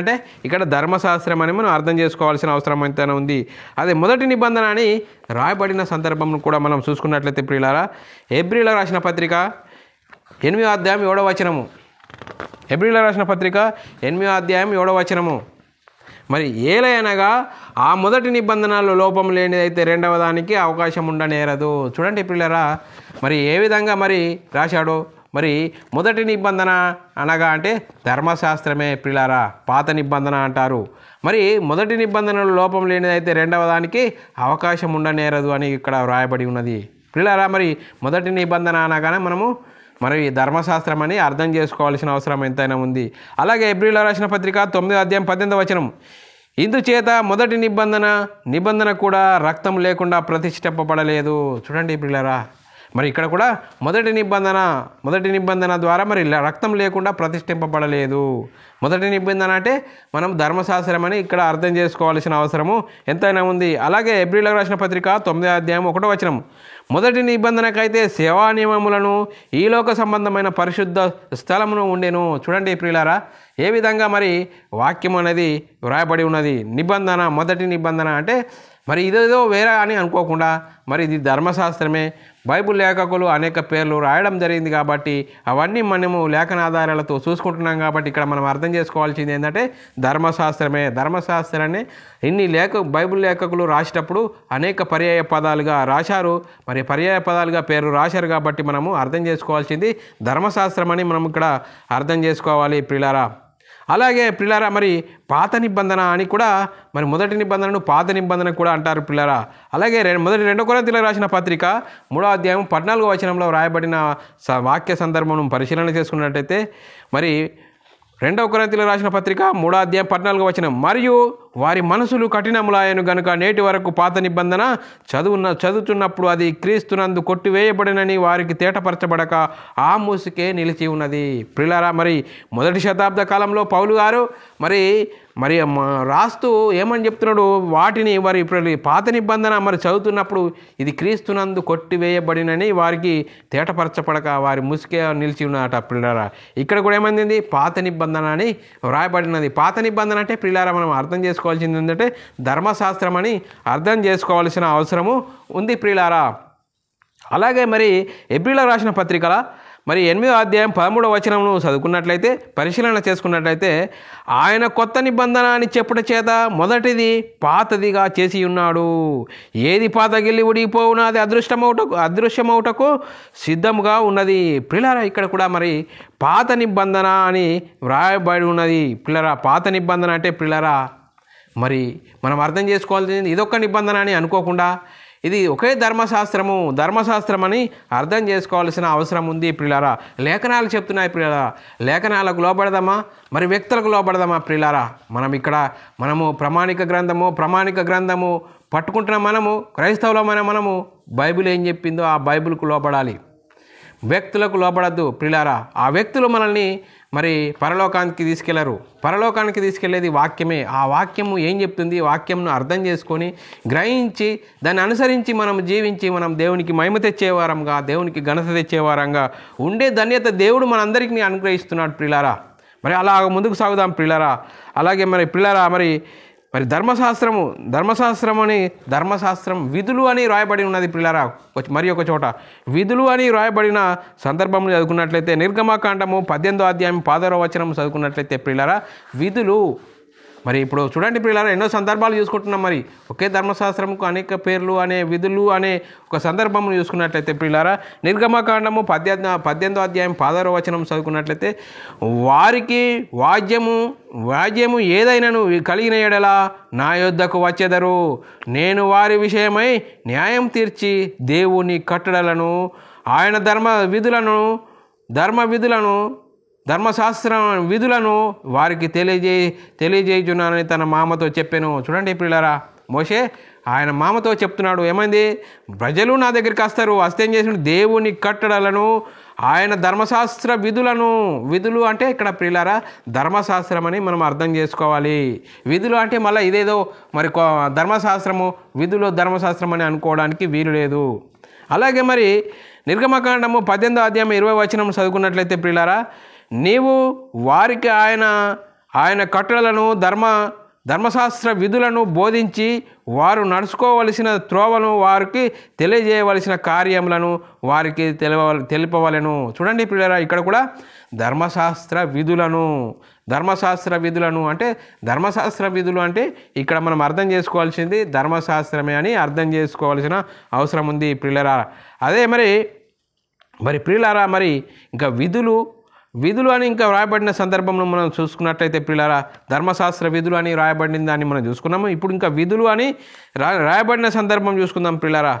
అంటే ఇక్కడ ధర్మశాస్త్రం అని మనం అర్థం చేసుకోవాల్సిన అవసరం ఎంతైనా ఉంది. అదే మొదటి నిబంధన అని రాయబడిన సందర్భం కూడా మనం చూసుకున్నట్లయితే ప్రియులారా, హెబ్రీయులకు రాసిన పత్రిక 8వ అధ్యాయం 7వ వచనము. హెబ్రీయులకు రాసిన పత్రిక 8వ అధ్యాయం 7వ వచనము. మరి ఏలయనగా ఆ మొదటి నిబంధనలో లోపం లేనిదైతే రెండవ దానికి అవకాశం ఉండనేరదు. చూడండి ప్రియులారా, మరి ఏ విధంగా మరి రాశాడో. మరి మొదటి నిబంధన అనగా అంటే ధర్మశాస్త్రమే ప్రియులారా, పాత నిబంధన అంటారు. మరి మొదటి నిబంధనలో లోపం లేనిదైతే రెండవ దానికి అవకాశం ఉండనేరదు అని ఇక్కడ వ్రాయబడి ఉన్నది ప్రియులారా. మరి మొదటి నిబంధన అనగానే మనము మరి ధర్మశాస్త్రం అని అర్థం చేసుకోవాల్సిన అవసరం ఎంతైనా ఉంది. అలాగే హెబ్రీయులకు రాసిన పత్రిక 9వ అధ్యాయం 18వ వచనం, ఇందుచేత మొదటి నిబంధన కూడా రక్తం లేకుండా ప్రతిష్ఠింపబడలేదు. చూడండి పిల్లరా, మరి ఇక్కడ కూడా మొదటి నిబంధన ద్వారా మరి రక్తం లేకుండా ప్రతిష్ఠింపబడలేదు. మొదటి నిబంధన అంటే మనం ధర్మశాస్త్రం అని ఇక్కడ అర్థం చేసుకోవాల్సిన అవసరము ఎంతైనా ఉంది. అలాగే హెబ్రీయులకు రాసిన పత్రిక 9వ అధ్యాయం 1వ వచనం, మొదటి నిబంధనకైతే సేవా నియమములను ఈలోక సంబంధమైన పరిశుద్ధ స్థలమును ఉండెను. చూడండి ప్రియులారా, ఏ విధంగా మరి వాక్యం అనేది వ్రాయబడి ఉన్నది. మొదటి నిబంధన అంటే మరి ఇదేదో వేరే అని అనుకోకుండా మరి ఇది ధర్మశాస్త్రమే. బైబిల్ లేఖకులు అనేక పేర్లు రాయడం జరిగింది కాబట్టి అవన్నీ మనము లేఖనాధారాలతో చూసుకుంటున్నాం కాబట్టి ఇక్కడ మనం అర్థం చేసుకోవాల్సింది ఏంటంటే ధర్మశాస్త్రమే. ధర్మశాస్త్రాన్ని బైబిల్ లేఖకులు రాసేటప్పుడు అనేక పర్యాయ పదాలుగా రాశారు, మరి పర్యాయ పదాలుగా పేరు రాశారు కాబట్టి మనము అర్థం చేసుకోవాల్సింది ధర్మశాస్త్రం అని మనం ఇక్కడ అర్థం చేసుకోవాలి ప్రియులారా. అలాగే ప్రియులారా, మరి పాత నిబంధన అని కూడా మరి మొదటి నిబంధనను పాత నిబంధన కూడా అంటారు ప్రియులారా. అలాగే 2 కొరింథీయులకు రాసిన పత్రిక 3వ అధ్యాయం 14వ వచనంలో రాయబడిన వాక్య సందర్భం పరిశీలన చేసుకున్నట్టయితే మరి 2 కొరింథీయులకు రాసిన పత్రిక 3వ అధ్యాయం 14వ వచనం, మరియు వారి మనసులు కఠినములాయను గనుక నేటి వరకు పాత నిబంధన చదువుతున్నప్పుడు అది క్రీస్తునందు కొట్టివేయబడినని వారికి తేటపరచబడక ఆ మూసికే నిలిచి ఉన్నది. ప్రియులారా, మరి మొదటి శతాబ్ద కాలంలో పౌలు గారు మరి రాస్తూ ఏమని చెప్తున్నాడు, వాటిని మరి పాత నిబంధన మరి చదువుతున్నప్పుడు ఇది క్రీస్తునందు కొట్టివేయబడినని వారికి తేటపరచబడక వారి ముసుకే నిలిచి ఉన్నట. ప్రియులారా, ఇక్కడ కూడా ఏమైంది, పాత నిబంధన అని వ్రాయబడినది. పాత నిబంధన అంటే ప్రియులారా మనం అర్థం చేసుకోవాల్సింది ఏంటంటే ధర్మశాస్త్రం అని అర్థం చేసుకోవాల్సిన అవసరము ఉంది ప్రియులారా. అలాగే మరి హెబ్రీయులకు రాసిన పత్రికల మరి 8వ అధ్యాయం 13వ వచనంను చదువుకున్నట్లయితే పరిశీలన చేసుకున్నట్లయితే, ఆయన కొత్త నిబంధన అని చెప్పుట చేత మొదటిది పాతదిగా చేసి ఉన్నాడు. ఏది పాతగిల్లి ఉడిగిపోవునా అది అదృశ్యమవుటకు సిద్ధముగా ఉన్నది. ప్రియులారా, ఇక్కడ కూడా మరి పాత నిబంధన అని వ్రాయబడి ఉన్నది. ప్రియులారా, పాత నిబంధన అంటే ప్రియులారా మరి మనం అర్థం చేసుకోవాల్సింది ఇదొక్క నిబంధన అని అనుకోకుండా ఇది ఒకే ధర్మశాస్త్రం అని అర్థం చేసుకోవాల్సిన అవసరం ఉంది ప్రియులారా. లేఖనాలు చెప్తున్నాయి ప్రియులారా, లేఖనాలకు లోబడదామా మరి వ్యక్తులకు లోబడదామా ప్రియులారా. మనము ప్రామాణిక గ్రంథము పట్టుకుంటున్న క్రైస్తవులమైన మనము బైబిల్ ఏం చెప్పిందో ఆ బైబిల్కు లోబడాలి, వ్యక్తులకు లోబడద్దు ప్రియులారా. ఆ వ్యక్తులు మనల్ని మరి పరలోకానికి తీసుకెళ్లరు. పరలోకానికి తీసుకెళ్లేది వాక్యమే. ఆ వాక్యము ఏం చెప్తుంది, వాక్యంను అర్థం చేసుకొని గ్రహించి దాన్ని అనుసరించి మనం జీవించి మనం దేవునికి మహిమ తెచ్చేవారంగా, దేవునికి ఘనత తెచ్చేవారంగా ఉండే ధన్యత దేవుడు మనందరికీ అనుగ్రహిస్తున్నాడు ప్రియులారా. మరి అలా ముందుకు సాగుదాం ప్రియులారా. అలాగే మరి ప్రియులారా, మరి ధర్మశాస్త్రం విధులు అని రాయబడి ఉన్నది ప్రియులారా. మరి ఒక చోట విధులు అని రాయబడిన సందర్భంలో చదువుకున్నట్లయితే నిర్గమకాండము 18వ అధ్యాయం 16వ వచనం చదువుకున్నట్లయితే ప్రియులారా, విధులు మరి ఇప్పుడు చూడండి ప్రియులారా, ఎన్నో సందర్భాలు చూసుకుంటున్నాం. మరి ఒకే ధర్మశాస్త్రంకు అనేక పేర్లు అనే విధులు అనే ఒక సందర్భం చూసుకున్నట్లయితే ప్రియులారా, నిర్గమకాండము 18వ అధ్యాయం 16వ వచనం చదువుకున్నట్లయితే, వారికి వాద్యము ఏదైనాను కలిగిన ఎడల నా యొద్దకు వచ్చెదరు, నేను వారి విషయమై న్యాయం తీర్చి దేవుని కట్టడలను ఆయన ధర్మశాస్త్ర విధులను వారికి తెలియజేయుచున్నానని తన మామతో చెప్పాను. చూడండి ప్రియులారా, మోషే ఆయన మామతో చెప్తున్నాడు. ఏమైంది, ప్రజలు నా దగ్గరికి వస్తే ఏం చేసిన దేవుని కట్టడలను ఆయన ధర్మశాస్త్ర విధులు అంటే ఇక్కడ ప్రియులారా ధర్మశాస్త్రం అని మనం అర్థం చేసుకోవాలి. విధులు అంటే మళ్ళీ ఇదేదో మరి ధర్మశాస్త్రం అని అనుకోవడానికి వీలు లేదు. అలాగే మరి నిర్గమకాండము 18వ అధ్యాయం 20వ వచనం చదువుకున్నట్లయితే ప్రియులారా, నీవు వారికి ఆయన కట్టడలను ధర్మశాస్త్ర విధులను బోధించి వారు నడుచుకోవలసిన త్రోవను వారికి తెలియజేయవలసిన కార్యములను వారికి తెలుపవలెను. చూడండి ప్రియులారా, ఇక్కడ కూడా ధర్మశాస్త్ర విధులు అంటే ఇక్కడ మనం అర్థం చేసుకోవాల్సింది ధర్మశాస్త్రమే అని అర్థం చేసుకోవాల్సిన అవసరం ఉంది ప్రియులారా. అదే మరి ప్రియులారా, మరి ఇంకా విధులు అని ఇంకా వ్రాయబడిన సందర్భంలో మనం చూసుకున్నట్లయితే ప్రియులారా, ధర్మశాస్త్ర విధులు అని రాయబడిన దాన్ని మనం చూసుకున్నాము. ఇప్పుడు ఇంకా విధులు అని రాయబడిన సందర్భం చూసుకుందాం ప్రియులారా.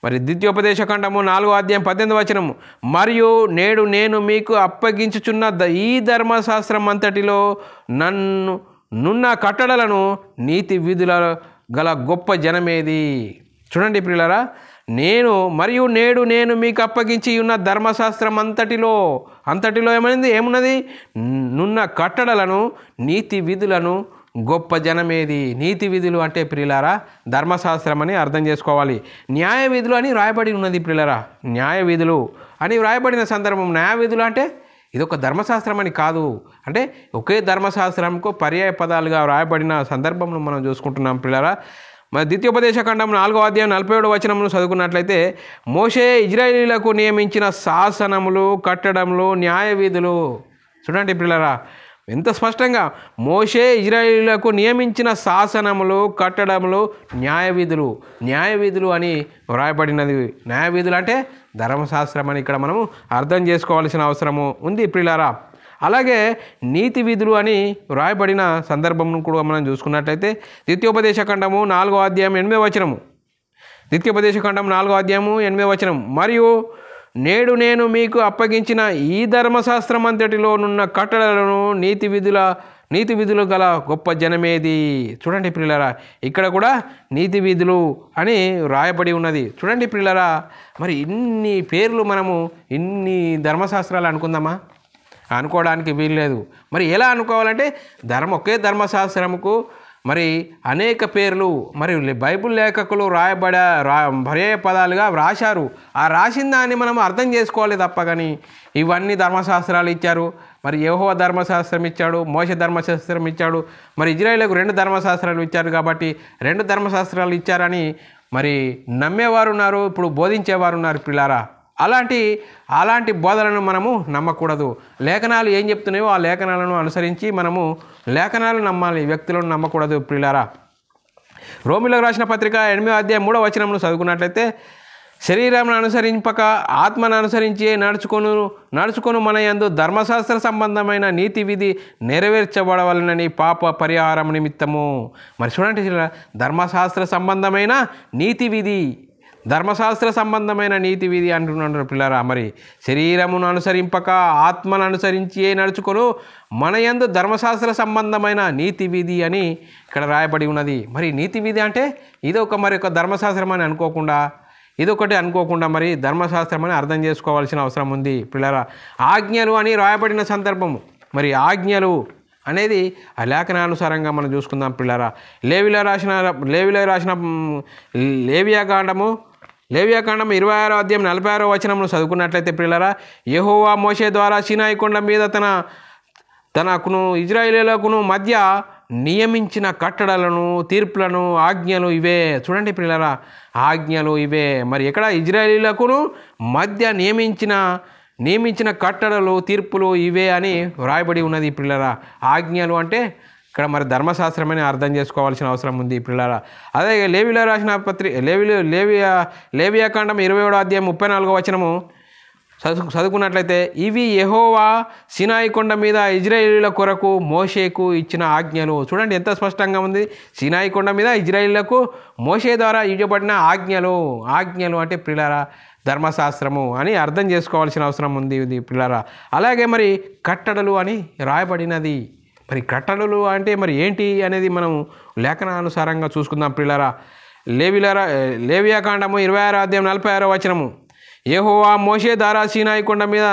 మరి ద్వితీయోపదేశకాండము 4వ అధ్యాయం 18వ వచనము, మరియు నేడు నేను మీకు అప్పగించుచున్న ఈ ధర్మశాస్త్రం అంతటిలో నున్న కట్టడలను నీతి విధుల గల గొప్ప జనమేది. చూడండి ప్రియులారా, నేడు నేను మీకు అప్పగించి ఉన్న ధర్మశాస్త్రం అంతటిలో ఏమున్నది? నున్న కట్టడలను నీతి విధులను గొప్ప జనమేది. నీతి విధులు అంటే ప్రియులారా ధర్మశాస్త్రం అని అర్థం చేసుకోవాలి. న్యాయ విధులు అని వ్రాయబడి ఉన్నది ప్రియులారా. న్యాయ విధులు అని వ్రాయబడిన సందర్భం, న్యాయ విధులు అంటే ఇదొక ధర్మశాస్త్రం అని కాదు, అంటే ఒకే ధర్మశాస్త్రంకు పర్యాయ పదాలుగా వ్రాయబడిన సందర్భంలో మనం చూసుకుంటున్నాం ప్రియులారా. మరి ద్వితీయోపదేశకాండం 4వ అధ్యాయం 47వ వచనమును చదువుకున్నట్లయితే, మోషే ఇజ్రాయేలీలకు నియమించిన శాసనములు, కట్టడములు, న్యాయ విధులు. చూడండి ప్రియులారా ఎంత స్పష్టంగా, మోషే ఇజ్రాయేలీలకు నియమించిన శాసనములు, కట్టడములు, న్యాయ విధులు అని వ్రాయబడినది. న్యాయ విధులు అంటే ధర్మశాస్త్రం అని ఇక్కడ మనము అర్థం చేసుకోవాల్సిన అవసరము ఉంది ప్రియులారా. అలాగే నీతి విధులు అని వ్రాయబడిన సందర్భం కూడా మనం చూసుకున్నట్లయితే ద్వితీయోపదేశకాండము 4వ అధ్యాయం 8వ వచనము. ద్వితీయోపదేశకాండం 4వ అధ్యాయము 8వ వచనం, మరియు నేడు నేను మీకు అప్పగించిన ఈ ధర్మశాస్త్రం అంతటిలోనున్న కట్టడలను నీతి విధులు గల గొప్ప జనమేది. చూడండి ప్రియులారా ఇక్కడ కూడా నీతి విధులు అని రాయబడి ఉన్నది. చూడండి ప్రియులారా, మరి ఇన్ని పేర్లు మనము ఇన్ని ధర్మశాస్త్రాలు అనుకుందామా? అనుకోవడానికి వీల్లేదు. మరి ఎలా అనుకోవాలంటే ఒకే ధర్మశాస్త్రముకు మరి అనేక పేర్లు, మరి బైబిల్ లేఖకులు పర్యాయ పదాలుగా వ్రాశారు. ఆ రాసిన దాన్ని మనం అర్థం చేసుకోవాలి తప్ప కానీ ఇవన్నీ ధర్మశాస్త్రాలు ఇచ్చారు. మరి యెహోవా ధర్మశాస్త్రం ఇచ్చాడు, మోషే ధర్మశాస్త్రం ఇచ్చాడు, మరి ఇజ్రాయేలుకు 2 ధర్మశాస్త్రాలు ఇచ్చారు కాబట్టి 2 ధర్మశాస్త్రాలు ఇచ్చారని మరి నమ్మేవారు ఉన్నారు, ఇప్పుడు బోధించేవారు ఉన్నారు పిల్లారా. అలాంటి బోధనను మనము నమ్మకూడదు. లేఖనాలు ఏం చెప్తున్నాయో ఆ లేఖనాలను అనుసరించి మనము లేఖనాలు నమ్మాలి, వ్యక్తులను నమ్మకూడదు ప్రియులారా. రోమిలకు రాసిన పత్రిక 8వ అధ్యాయం 3వ వచనమును చదువుకున్నట్లయితే, శరీరమును అనుసరింపక ఆత్మను అనుసరించి నడుచుకొను మన యందు ధర్మశాస్త్ర సంబంధమైన నీతి విధి నెరవేర్చబడవలనని పాప పరిహారం నిమిత్తము. మరి చూడండి, ధర్మశాస్త్ర సంబంధమైన నీతి విధి అంటున్నారు పిల్లరా. మరి శరీరమును అనుసరింపక ఆత్మను అనుసరించి నడుచుకొను మన యందు ధర్మశాస్త్ర సంబంధమైన నీతి విధి అని ఇక్కడ రాయబడి ఉన్నది. మరి నీతి విధి అంటే మరి ఒక ధర్మశాస్త్రం అని అనుకోకుండా మరి ధర్మశాస్త్రం అని అర్థం చేసుకోవాల్సిన అవసరం ఉంది పిల్లరా. ఆజ్ఞలు అని రాయబడిన సందర్భము, మరి ఆజ్ఞలు అనేది ఆ లేఖనానుసారంగా మనం చూసుకుందాం పిల్లరా. లేవిలో రాసిన లేవియాకాండము 26వ అధ్యాయం 46వ వచనమును చదువుకున్నట్లయితే పిల్లరా, యెహోవా మోషే ద్వారా సీనాయి కొండ మీద తనకును ఇజ్రాయేలీయులకును మధ్య నియమించిన కట్టడలను, తీర్పులను, ఆజ్ఞలు ఇవే. చూడండి పిల్లరా, ఆజ్ఞలు ఇవే. మరి ఎక్కడ ఇజ్రాయేలీయులకును మధ్య నియమించిన కట్టడలు, తీర్పులు ఇవే అని వ్రాయబడి ఉన్నది పిల్లరా. ఆజ్ఞలు అంటే ఇక్కడ మరి ధర్మశాస్త్రమని అర్థం చేసుకోవాల్సిన అవసరం ఉంది పిల్లరా. అదే లేవిలో రాసిన లేవియాకాండం 27వ అధ్యాయం 34వ వచనము చదువుకున్నట్లయితే, ఇవి యెహోవా సీనాయి కొండ మీద ఇజ్రాయేలీయుల కొరకు మోషేకు ఇచ్చిన ఆజ్ఞలు. చూడండి ఎంత స్పష్టంగా ఉంది. సీనాయి కొండ మీద ఇజ్రాయేలీయులకు మోషే ద్వారా ఇవ్వబడిన ఆజ్ఞలు అంటే పిల్లరా ధర్మశాస్త్రము అని అర్థం చేసుకోవాల్సిన అవసరం ఉంది ఇది పిల్లరా. అలాగే మరి కట్టడలు అని రాయబడినది. మరి కట్టడలు అంటే మరి ఏంటి అనేది మనం లేఖనానుసారంగా చూసుకుందాం పిల్లరా. లేవియాకాండము 26వ అధ్యాయం 46వ వచనము, యెహోవా మోషే ద్వారా సీనాయి కొండ మీద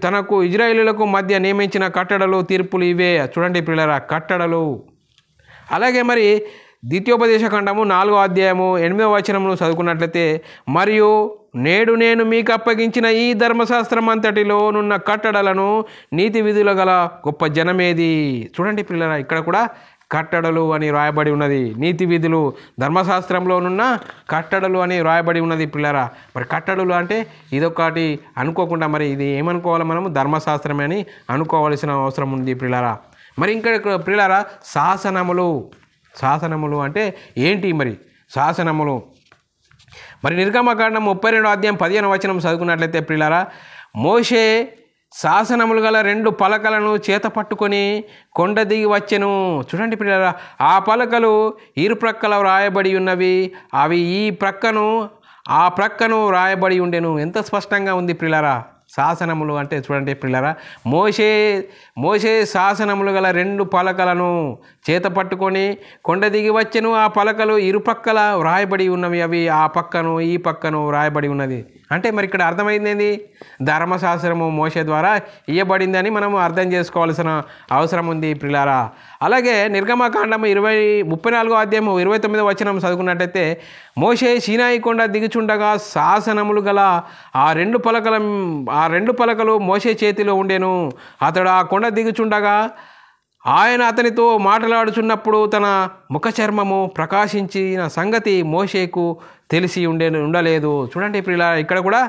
తనకు ఇజ్రాయేలీయులకు మధ్య నియమించిన కట్టడలు, తీర్పులు ఇవే. చూడండి పిల్లరా, కట్టడలు. అలాగే మరి ద్వితీయోపదేశకాండము 4వ అధ్యాయము 8వ వచనమును చదువుకున్నట్లయితే, మరియు నేడు నేను మీకు అప్పగించిన ఈ ధర్మశాస్త్రం అంతటిలోనున్న కట్టడలను, నీతి విధులు గల గొప్ప జనమేది. చూడండి పిల్లరా, ఇక్కడ కూడా కట్టడలు అని రాయబడి ఉన్నది. నీతి విధులు ధర్మశాస్త్రంలోనున్న కట్టడలు అని రాయబడి ఉన్నది పిల్లరా. మరి కట్టడలు అంటే ఇదొకటి అనుకోకుండా మరి ఇది ఏమనుకోవాలి, మనము ధర్మశాస్త్రమే అని అనుకోవాల్సిన అవసరం ఉంది పిల్లరా. మరి ఇంకా పిల్లరా, శాసనములు అంటే ఏంటి? మరి శాసనములు మరి నిర్గమకాండం 32వ అధ్యాయం 15వ వచనం చదువుకున్నట్లయితే పిల్లరా, మోషే శాసనములు గల 2 పలకలను చేత పట్టుకొని కొండ దిగి వచ్చెను. చూడండి పిల్లరా, ఆ పలకలు ఇరుప్రక్కల వ్రాయబడి ఉన్నవి, అవి ఆ ప్రక్కను వ్రాయబడి ఉండెను. ఎంత స్పష్టంగా ఉంది పిల్లరా. శాసనములు అంటే చూడండి పిల్లరా, మోషే శాసనములు గల 2 పలకలను చేత పట్టుకొని కొండ దిగి వచ్చెను. ఆ పలకలు ఇరుపక్కల వ్రాయబడి ఉన్నవి, అవి ఆ పక్కను ఈ పక్కను వ్రాయబడి ఉన్నది. అంటే మరి ఇక్కడ అర్థమైంది, ధర్మశాస్త్రము మోషే ద్వారా ఇయ్యబడిందని మనము అర్థం చేసుకోవాల్సిన అవసరం ఉంది పిల్లారా. అలాగే నిర్గమకాండము 34వ అధ్యాయము 29వ వచనం చదువుకున్నట్టయితే, మోషే సీనాయి కొండ దిగుచుండగా శాసనములు గల ఆ 2 పలకలు మోషే చేతిలో ఉండెను. అతడు ఆ కొండ దిగుచుండగా ఆయన అతనితో మాట్లాడుచున్నప్పుడు తన ముఖ చర్మము ప్రకాశించిన సంగతి మోషేకు తెలిసి ఉండలేదు. చూడండి ఇప్పుడు ఇక్కడ కూడా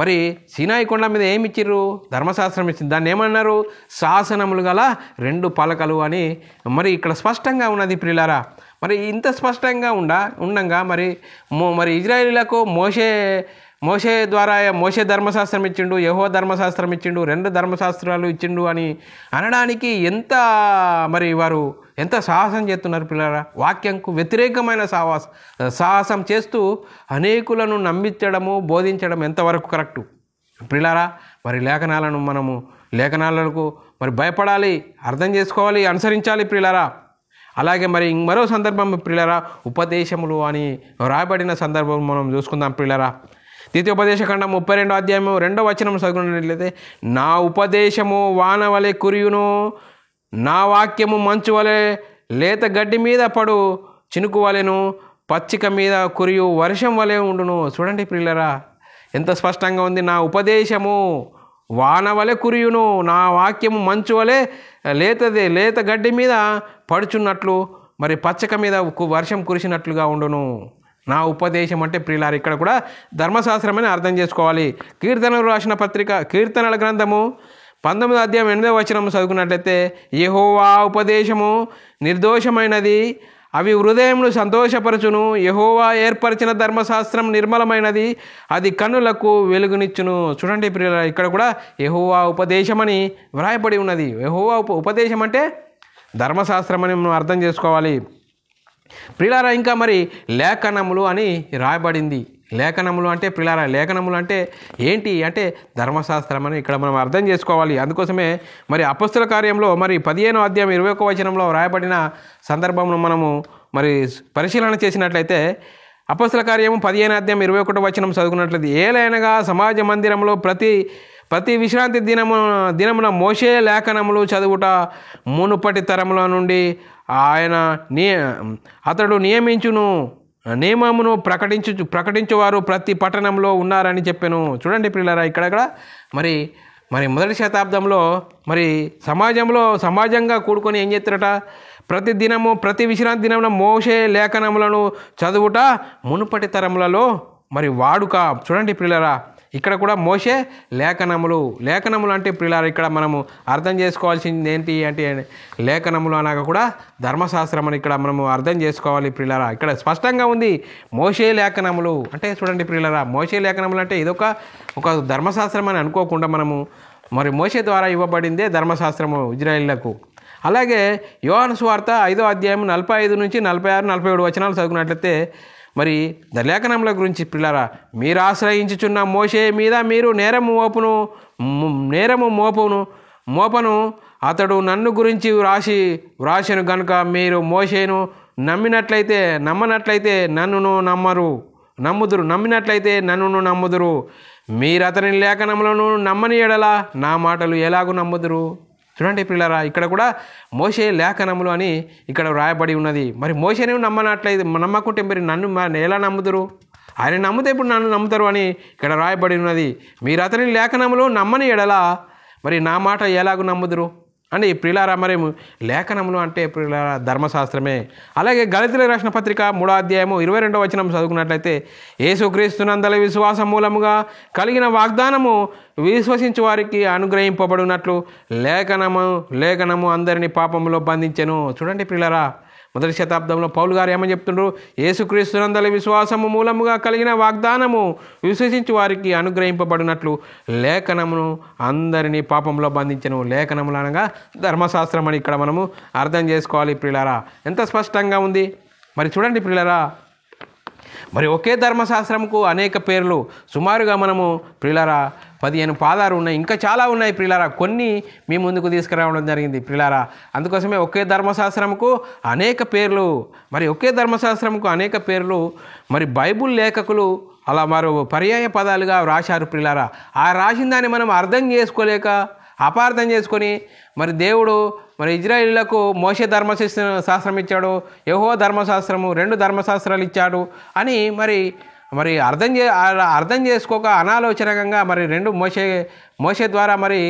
మరి సీనాయి కొండ మీద ఏమి ఇచ్చిర్రు? ధర్మశాస్త్రం ఇచ్చింది. దాన్ని ఏమన్నారు? శాసనములు గల 2 పలకలు అని మరి ఇక్కడ స్పష్టంగా ఉన్నది ప్రియులారా. మరి ఇంత స్పష్టంగా ఉండగా మరి ఇజ్రాయేలీలకు మోషే ద్వారా మోషే ధర్మశాస్త్రం ఇచ్చిండు, యెహోవా ధర్మశాస్త్రం ఇచ్చిండు, 2 ధర్మశాస్త్రాలు ఇచ్చిండు అని అనడానికి మరి వారు ఎంత సాహసం చేస్తున్నారు పిల్లరా. వాక్యంకు వ్యతిరేకమైన సాహసం చేస్తూ అనేకులను నమ్మించడము, బోధించడం ఎంతవరకు కరెక్టు పిల్లరా? మరి లేఖనాలకు మరి భయపడాలి, అర్థం చేసుకోవాలి, అనుసరించాలి పిల్లరా. అలాగే మరి మరో సందర్భం పిల్లరా, ఉపదేశములు అని రాయబడిన సందర్భం మనం చూసుకుందాం పిల్లరా. ద్వితీయోపదేశకాండం 32వ అధ్యాయము 2వ వచనం చదువుకున్నట్లయితే, నా ఉపదేశము వాన వలె కురియును, నా వాక్యము మంచు వలె లేత గడ్డి మీద పడు చినుకు వలెను, పచ్చిక మీద కురియు వర్షం వలె ఉండును. చూడండి పిల్లరా, ఎంత స్పష్టంగా ఉంది. నా ఉపదేశము వాన వలె కురియును, నా వాక్యము మంచు వలె లేత గడ్డి మీద పడుచున్నట్లు, మరి పచ్చక మీద వర్షం కురిసినట్లుగా ఉండును. నా ఉపదేశం అంటే ప్రియులారు ఇక్కడ కూడా ధర్మశాస్త్రమని అర్థం చేసుకోవాలి. కీర్తనలు రాసిన పత్రిక కీర్తనల గ్రంథము 19వ అధ్యాయం 8వ వచనం చదువుకున్నట్లయితే, యెహోవా ఉపదేశము నిర్దోషమైనది, అవి హృదయమును సంతోషపరచును. యెహోవా ఏర్పరిచిన ధర్మశాస్త్రం నిర్మలమైనది, అది కన్నులకు వెలుగునిచ్చును. చూడండి ప్రియులారా, ఇక్కడ కూడా యెహోవా ఉపదేశమని వ్రాయబడి ఉన్నది. యెహోవా ఉపదేశం అంటే ధర్మశాస్త్రం అని మనం అర్థం చేసుకోవాలి ప్రియులారా. ఇంకా మరి లేఖనములు అని రాయబడింది. లేఖనములు అంటే ప్రియులారా, లేఖనములు అంటే ఏంటి అంటే ధర్మశాస్త్రం అని ఇక్కడ మనం అర్థం చేసుకోవాలి. అందుకోసమే మరి అపొస్తల కార్యంలో మరి 15వ అధ్యాయం 21వ వచనంలో రాయబడిన సందర్భంలో మనము మరి పరిశీలన చేసినట్లయితే, అపొస్తల కార్యము 15వ అధ్యాయం 21వ వచనం చదువుకున్నట్లయితే, ఏలైనగా సమాజ మందిరంలో ప్రతి విశ్రాంతి దినమున మోషే లేఖనములు చదువుట మునుపటి తరముల నుండి అతడు నియమమును ప్రకటించువారు ప్రతి పట్టణంలో ఉన్నారని చెప్పాను. చూడండి పిల్లరా, ఇక్కడ మరి మొదటి శతాబ్దంలో మరి సమాజంగా కూడుకొని ఏం చేస్తారట? ప్రతి విశ్రాంతి దినమున మోషే లేఖనములను చదువుట మునుపటి తరములలో మరి వాడుక. చూడండి పిల్లరా, ఇక్కడ కూడా మోషే లేఖనములు అంటే ప్రియులారా, ఇక్కడ మనము అర్థం చేసుకోవాల్సింది ఏంటి అంటే లేఖనములు అనగా కూడా ధర్మశాస్త్రం అని ఇక్కడ మనము అర్థం చేసుకోవాలి ప్రియులారా. ఇక్కడ స్పష్టంగా ఉంది మోషే లేఖనములు అంటే. చూడండి ప్రియులారా, మోషే లేఖనములు అంటే ఒక ధర్మశాస్త్రం అని అనుకోకుండా మనము మరి మోషే ద్వారా ఇవ్వబడిందే ధర్మశాస్త్రము ఇజ్రాయేలీలకు. అలాగే యోహాను సువార్త 5వ అధ్యాయం 45 నుంచి 46, 47 వచనాలు చదువుకున్నట్లయితే, మరి లేఖనముల గురించి పిల్లరా, మీరు ఆశ్రయించుచున్న మోషే మీద మీరు నేరము మోపను, అతడు నన్ను గురించి వ్రాసెను గనుక మీరు మోషేను నమ్మనట్లయితే నన్నును నమ్ముదురు. మీరు అతని లేఖనములను నమ్మని ఎడల నా మాటలు ఎలాగూ నమ్ముదురు. చూడండి పిల్లరా, ఇక్కడ కూడా మోషే లేఖనములు అని ఇక్కడ వ్రాయబడి ఉన్నది. మరి మోషేని నమ్మకుంటే మరి నన్ను ఎలా నమ్ముదురు? ఆయన నమ్మితే ఇప్పుడు నన్ను నమ్ముతారు అని ఇక్కడ వ్రాయబడి ఉన్నది. మీరు అతని లేఖనములు నమ్మని ఎడల మరి నా మాట ఎలాగూ నమ్ముదురు అని ప్రియులారా. మరి లేఖనములు అంటే ప్రియులారా ధర్మశాస్త్రమే. అలాగే గలతీయులకు రాసిన పత్రిక 3వ అధ్యాయము 22వ వచనం చదువుకున్నట్లయితే, యేసుక్రీస్తునందలి విశ్వాసం మూలముగా కలిగిన వాగ్దానము విశ్వసించు వారికి అనుగ్రహింపబడినట్లు లేఖనము అందరినీ పాపములో బంధించెను. చూడండి ప్రియులారా, మొదటి శతాబ్దంలో పౌలు గారు ఏమని చెప్తుండ్రు? యేసుక్రీస్తునందలి విశ్వాసము మూలముగా కలిగిన వాగ్దానము విశ్వసించి వారికి అనుగ్రహింపబడినట్లు లేఖనమును అందరినీ పాపంలో బంధించెను. లేఖనములు అనగా ధర్మశాస్త్రం అని ఇక్కడ మనము అర్థం చేసుకోవాలి ప్రియులారా. ఎంత స్పష్టంగా ఉంది. మరి చూడండి ప్రియులారా, మరి ఒకే ధర్మశాస్త్రంకు అనేక పేర్లు, సుమారుగా మనము ప్రియులారా 15 పాదాలు ఉన్నాయి, ఇంకా చాలా ఉన్నాయి ప్రియులారా. కొన్ని మీ ముందుకు తీసుకురావడం జరిగింది ప్రియులారా. అందుకోసమే ఒకే ధర్మశాస్త్రంకు అనేక పేర్లు, మరి ఒకే ధర్మశాస్త్రంకు అనేక పేర్లు, మరి బైబుల్ లేఖకులు అలా మరో పర్యాయ పదాలుగా రాశారు ప్రియులారా. ఆ రాసిన దాన్ని మనం అర్థం చేసుకోలేక అపార్థం చేసుకొని మరి దేవుడు మరి ఇజ్రాయేలీలకు మోషే ధర్మశాస్త్రం ఇచ్చాడు, యెహోవా ధర్మశాస్త్రము, 2 ధర్మశాస్త్రాలు ఇచ్చాడు అని మరి అర్థం చేసుకోక అనాలోచనకంగా మరి మోషే ద్వారా మరి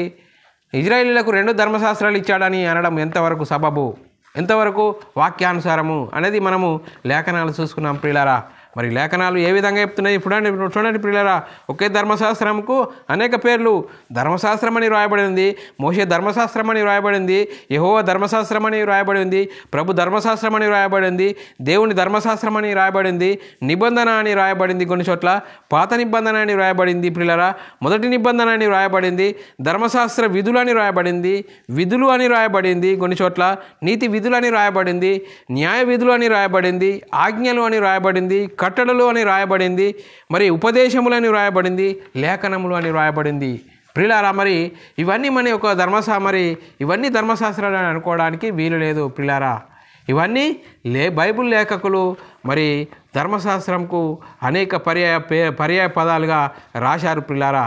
ఇజ్రాయేలీలకు 2 ధర్మశాస్త్రాలు ఇచ్చాడని అనడం ఎంతవరకు సబబు, ఎంతవరకు వాక్యానుసారము అనేది మనము లేఖనాలు చూసుకున్నాం ప్రియులారా. మరి లేఖనాలు ఏ విధంగా చెప్తున్నాయి చూడండి ప్రియులారా. ఒకే ధర్మశాస్త్రంకు అనేక పేర్లు, ధర్మశాస్త్రం అని రాయబడింది, మోషే ధర్మశాస్త్రం అని రాయబడింది, యెహోవా ధర్మశాస్త్రం అని రాయబడింది, ప్రభు ధర్మశాస్త్రం అని రాయబడింది, దేవుని ధర్మశాస్త్రం అని రాయబడింది, నిబంధన అని రాయబడింది కొన్ని చోట్ల, పాత నిబంధన అని రాయబడింది ప్రియులారా, మొదటి నిబంధన అని రాయబడింది, ధర్మశాస్త్ర విధులు అని రాయబడింది, విధులు అని రాయబడింది కొన్ని చోట్ల, నీతి విధులు అని రాయబడింది, న్యాయ విధులు అని రాయబడింది, ఆజ్ఞలు అని రాయబడింది, కట్టడలు అని రాయబడింది, మరి ఉపదేశములని రాయబడింది, లేఖనములు అని రాయబడింది ప్రియులారా. మరి ఇవన్నీ మన యొక్క ఇవన్నీ ధర్మశాస్త్రాలు అని అనుకోవడానికి వీలు లేదు ప్రియులారా. ఇవన్నీ బైబుల్ లేఖకులు మరి ధర్మశాస్త్రంకు అనేక పర్యాయ పదాలుగా రాశారు ప్రియులారా.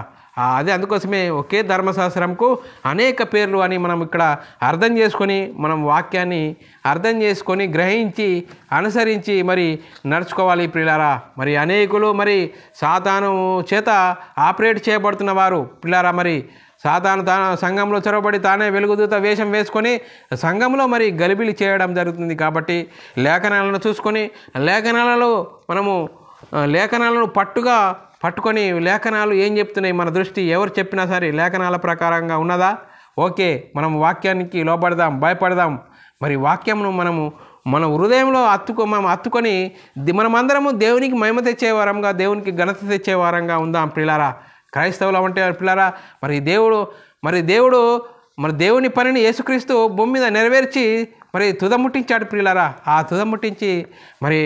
అదే అందుకోసమే ఒకే ధర్మశాస్త్రంకు అనేక పేర్లు అని మనం ఇక్కడ అర్థం చేసుకొని, మనం వాక్యాన్ని అర్థం చేసుకొని గ్రహించి అనుసరించి మరి నడుచుకోవాలి ప్రియులారా. మరి అనేకులు మరి సాతాను చేత ఆపరేట్ చేయబడుతున్న వారు ప్రియులారా. మరి సాతాను సంఘంలో చొరబడి తానే వెలుగుదూత వేషం వేసుకొని సంఘంలో మరి గలిబిలి చేయడం జరుగుతుంది. కాబట్టి లేఖనాలను చూసుకొని లేఖనాలను పట్టుకొని లేఖనాలు ఏం చెప్తున్నాయి, మన దృష్టి ఎవరు చెప్పినా సరే లేఖనాల ప్రకారంగా ఉన్నదా, ఓకే మనం వాక్యానికి లోబడదాం, భయపడదాం. మరి వాక్యమును మన హృదయంలో అత్తుకొని మనమందరము దేవునికి మహిమ తెచ్చేవారంగా, దేవునికి ఘనత తెచ్చేవారంగా ఉందాం ప్రియులారా. క్రైస్తవులు అంటే ప్రియులారా, మరి దేవుని పనిని యేసుక్రీస్తు భూమి మీద నెరవేర్చి మరి తుదముట్టించాడు ప్రియులారా. ఆ తుదముట్టించి మరి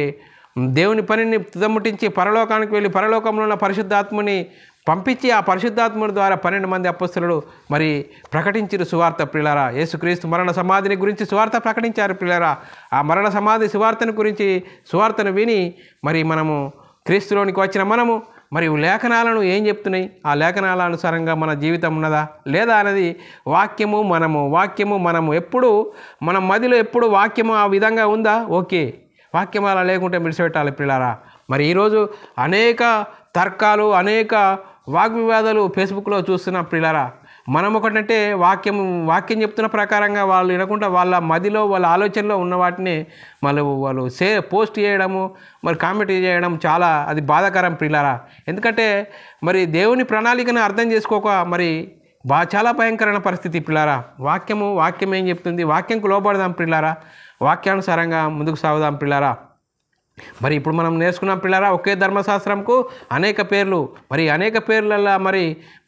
దేవుని పనిని తుదముట్టించి పరలోకానికి వెళ్ళి పరలోకంలో ఉన్న పరిశుద్ధాత్మని పంపించి ఆ పరిశుద్ధాత్ముడి ద్వారా 12 మంది అపొస్తలులు మరి ప్రకటించారు సువార్త ప్రియులారా. యేసుక్రీస్తు మరణ సమాధిని గురించి సువార్త ప్రకటించారు ప్రియులారా. ఆ మరణ సమాధి సువార్తను విని మరి మనము క్రీస్తులోనికి వచ్చిన మరి లేఖనాలను ఏం చెప్తున్నాయి, ఆ లేఖనాల అనుసారంగా మన జీవితం ఉన్నదా లేదా అనేది వాక్యము మనము ఎప్పుడు మన మదిలో ఎప్పుడు వాక్యము ఆ విధంగా ఉందా, ఓకే. వాక్యం అలా లేకుంటే విడిచిపెట్టాలి ప్రియులారా. మరి ఈరోజు అనేక తర్కాలు, అనేక వాగ్వివాదాలు ఫేస్బుక్లో చూస్తున్న ప్రియులారా. మనం ఒకటంటే వాక్యం చెప్తున్న ప్రకారంగా వాళ్ళు వినకుండా వాళ్ళ మదిలో వాళ్ళ ఆలోచనలో ఉన్న వాటిని వాళ్ళు పోస్ట్ చేయడము, మరి కామెంట్ చేయడం చాలా అది బాధాకరం ప్రియులారా. ఎందుకంటే మరి దేవుని ప్రణాళికను అర్థం చేసుకోక మరి చాలా భయంకరమైన పరిస్థితి ప్రియులారా. వాక్యం ఏం చెప్తుంది, వాక్యంకు లోబడదాం ప్రియులారా, వాక్యానుసారంగా ముందుకు సాగుదాం ప్రియులారా. మరి ఇప్పుడు మనం నేర్చుకున్నాం ప్రియులారా, ఒకే ధర్మశాస్త్రంకు అనేక పేర్లు, మరి అనేక పేర్లల్లో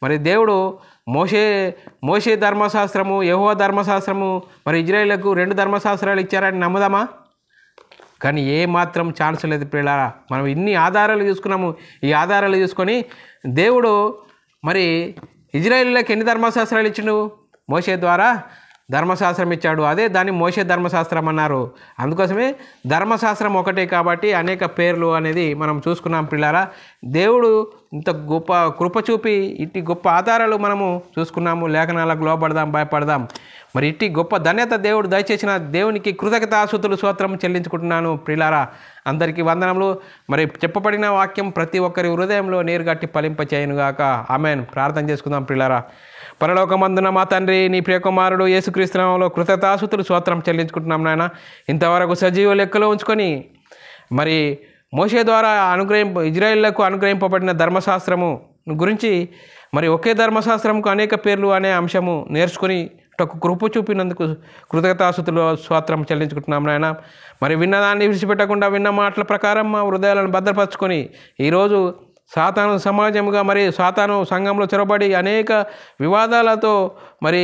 మరి దేవుడు మోషే ధర్మశాస్త్రము, యెహోవా ధర్మశాస్త్రము, మరి ఇజ్రాయేలుకు 2 ధర్మశాస్త్రాలు ఇచ్చారని నమ్ముదామా? కానీ ఏ మాత్రం ఛాన్స్ లేదు ప్రియులారా. మనం ఇన్ని ఆధారాలు చూసుకున్నాము. ఈ ఆధారాలు చూసుకొని దేవుడు మరి ఇజ్రాయేలులకు ఎన్ని ధర్మశాస్త్రాలు ఇచ్చిండు? మోషే ద్వారా ధర్మశాస్త్రం ఇచ్చాడు. అదే దాన్ని మోషే ధర్మశాస్త్రం అన్నారు. అందుకోసమే ధర్మశాస్త్రం ఒకటే కాబట్టి అనేక పేర్లు అనేది మనం చూసుకున్నాం ప్రియులారా. దేవుడు ఇంత గొప్ప కృప చూపి ఇట్టి గొప్ప ఆధారాలు మనము చూసుకున్నాము. లేఖనాలకు లోబడదాం, భయపడదాం. మరి ఇట్టి గొప్ప ధన్యత దేవుడు దయచేసిన దేవునికి కృతజ్ఞతాస్తుతులు స్తోత్రం చెల్లించుకుంటున్నాను ప్రియులారా. అందరికీ వందనములు. మరి చెప్పబడిన వాక్యం ప్రతి ఒక్కరి హృదయంలో నీరుగట్టి ఫలింపచేయునుగాక. ఆమేన్. ప్రార్థన చేసుకుందాం ప్రియులారా. పరలోకమందున మా తండ్రి, నీ ప్రియకుమారుడు యేసుక్రీస్తు నామములో కృతజ్ఞతాస్తుతులు స్తోత్రం చెల్లించుకుంటున్నాం నాయన. ఇంతవరకు సజీవ లెక్కలో ఉంచుకొని మరి మోషే ద్వారా ఇజ్రాయేలులకు అనుగ్రహింపబడిన ధర్మశాస్త్రము గురించి మరి ఒకే ధర్మశాస్త్రంకు అనేక పేర్లు అనే అంశము నేర్చుకొని కృప చూపినందుకు కృతజ్ఞతాస్తుతులు స్తోత్రం చెల్లించుకుంటున్నాం నాయన. మరి విన్నదాన్ని విడిచిపెట్టకుండా విన్న మాటల ప్రకారం మా హృదయాలను భద్రపరచుకొని ఈరోజు సాతాను సమాజముగా మరి సాతాను సంఘంలో చొరబడి అనేక వివాదాలతో మరి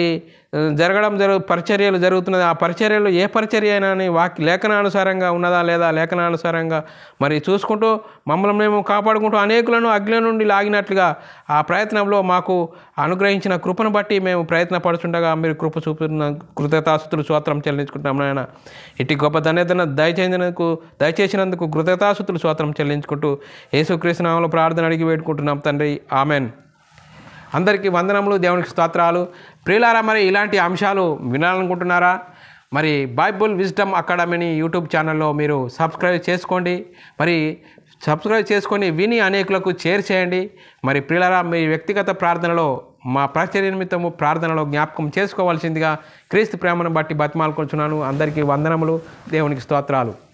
పరిచర్యలు జరుగుతున్నది. ఆ పరిచర్యలు ఏ పరిచర్య అయినా లేఖనానుసారంగా ఉన్నదా లేదా, లేఖనానుసారంగా మరి చూసుకుంటూ మమ్మల్ని మేము కాపాడుకుంటూ అనేకులను అగ్ని నుండి లాగినట్లుగా ఆ ప్రయత్నంలో మాకు అనుగ్రహించిన కృపను బట్టి మేము ప్రయత్నపడుతుండగా మీరు కృప చూపుతున్న కృతజ్ఞతాస్తుతులు స్తోత్రం చెల్లించుకుంటాం నాయన. ఇటు గొప్ప ధన్యతను దయచేసినందుకు కృతజ్ఞతాస్తుతులు స్తోత్రం చెల్లించుకుంటూ యేసుక్రీస్తు నామములో ప్రార్థన అడిగి వేడుకుంటున్నాం తండ్రి, ఆమెన్. అందరికీ వందనములు, దేవునికి స్తోత్రాలు. ప్రియులారా, మరి ఇలాంటి అంశాలు వినాలనుకుంటున్నారా? మరి బైబుల్ విజ్డమ్ అకాడమీని యూట్యూబ్ ఛానల్లో మీరు సబ్స్క్రైబ్ చేసుకోండి. మరి సబ్స్క్రైబ్ చేసుకొని విని అనేకులకు షేర్ చేయండి. మరి ప్రియులారా, మీ వ్యక్తిగత ప్రార్థనలో మా పరిచర్య నిమిత్తము ప్రార్థనలో జ్ఞాపకం చేసుకోవాల్సిందిగా క్రీస్తు ప్రేమను బట్టి బతిమాలుకొంచున్నాను. అందరికీ వందనములు, దేవునికి స్తోత్రాలు.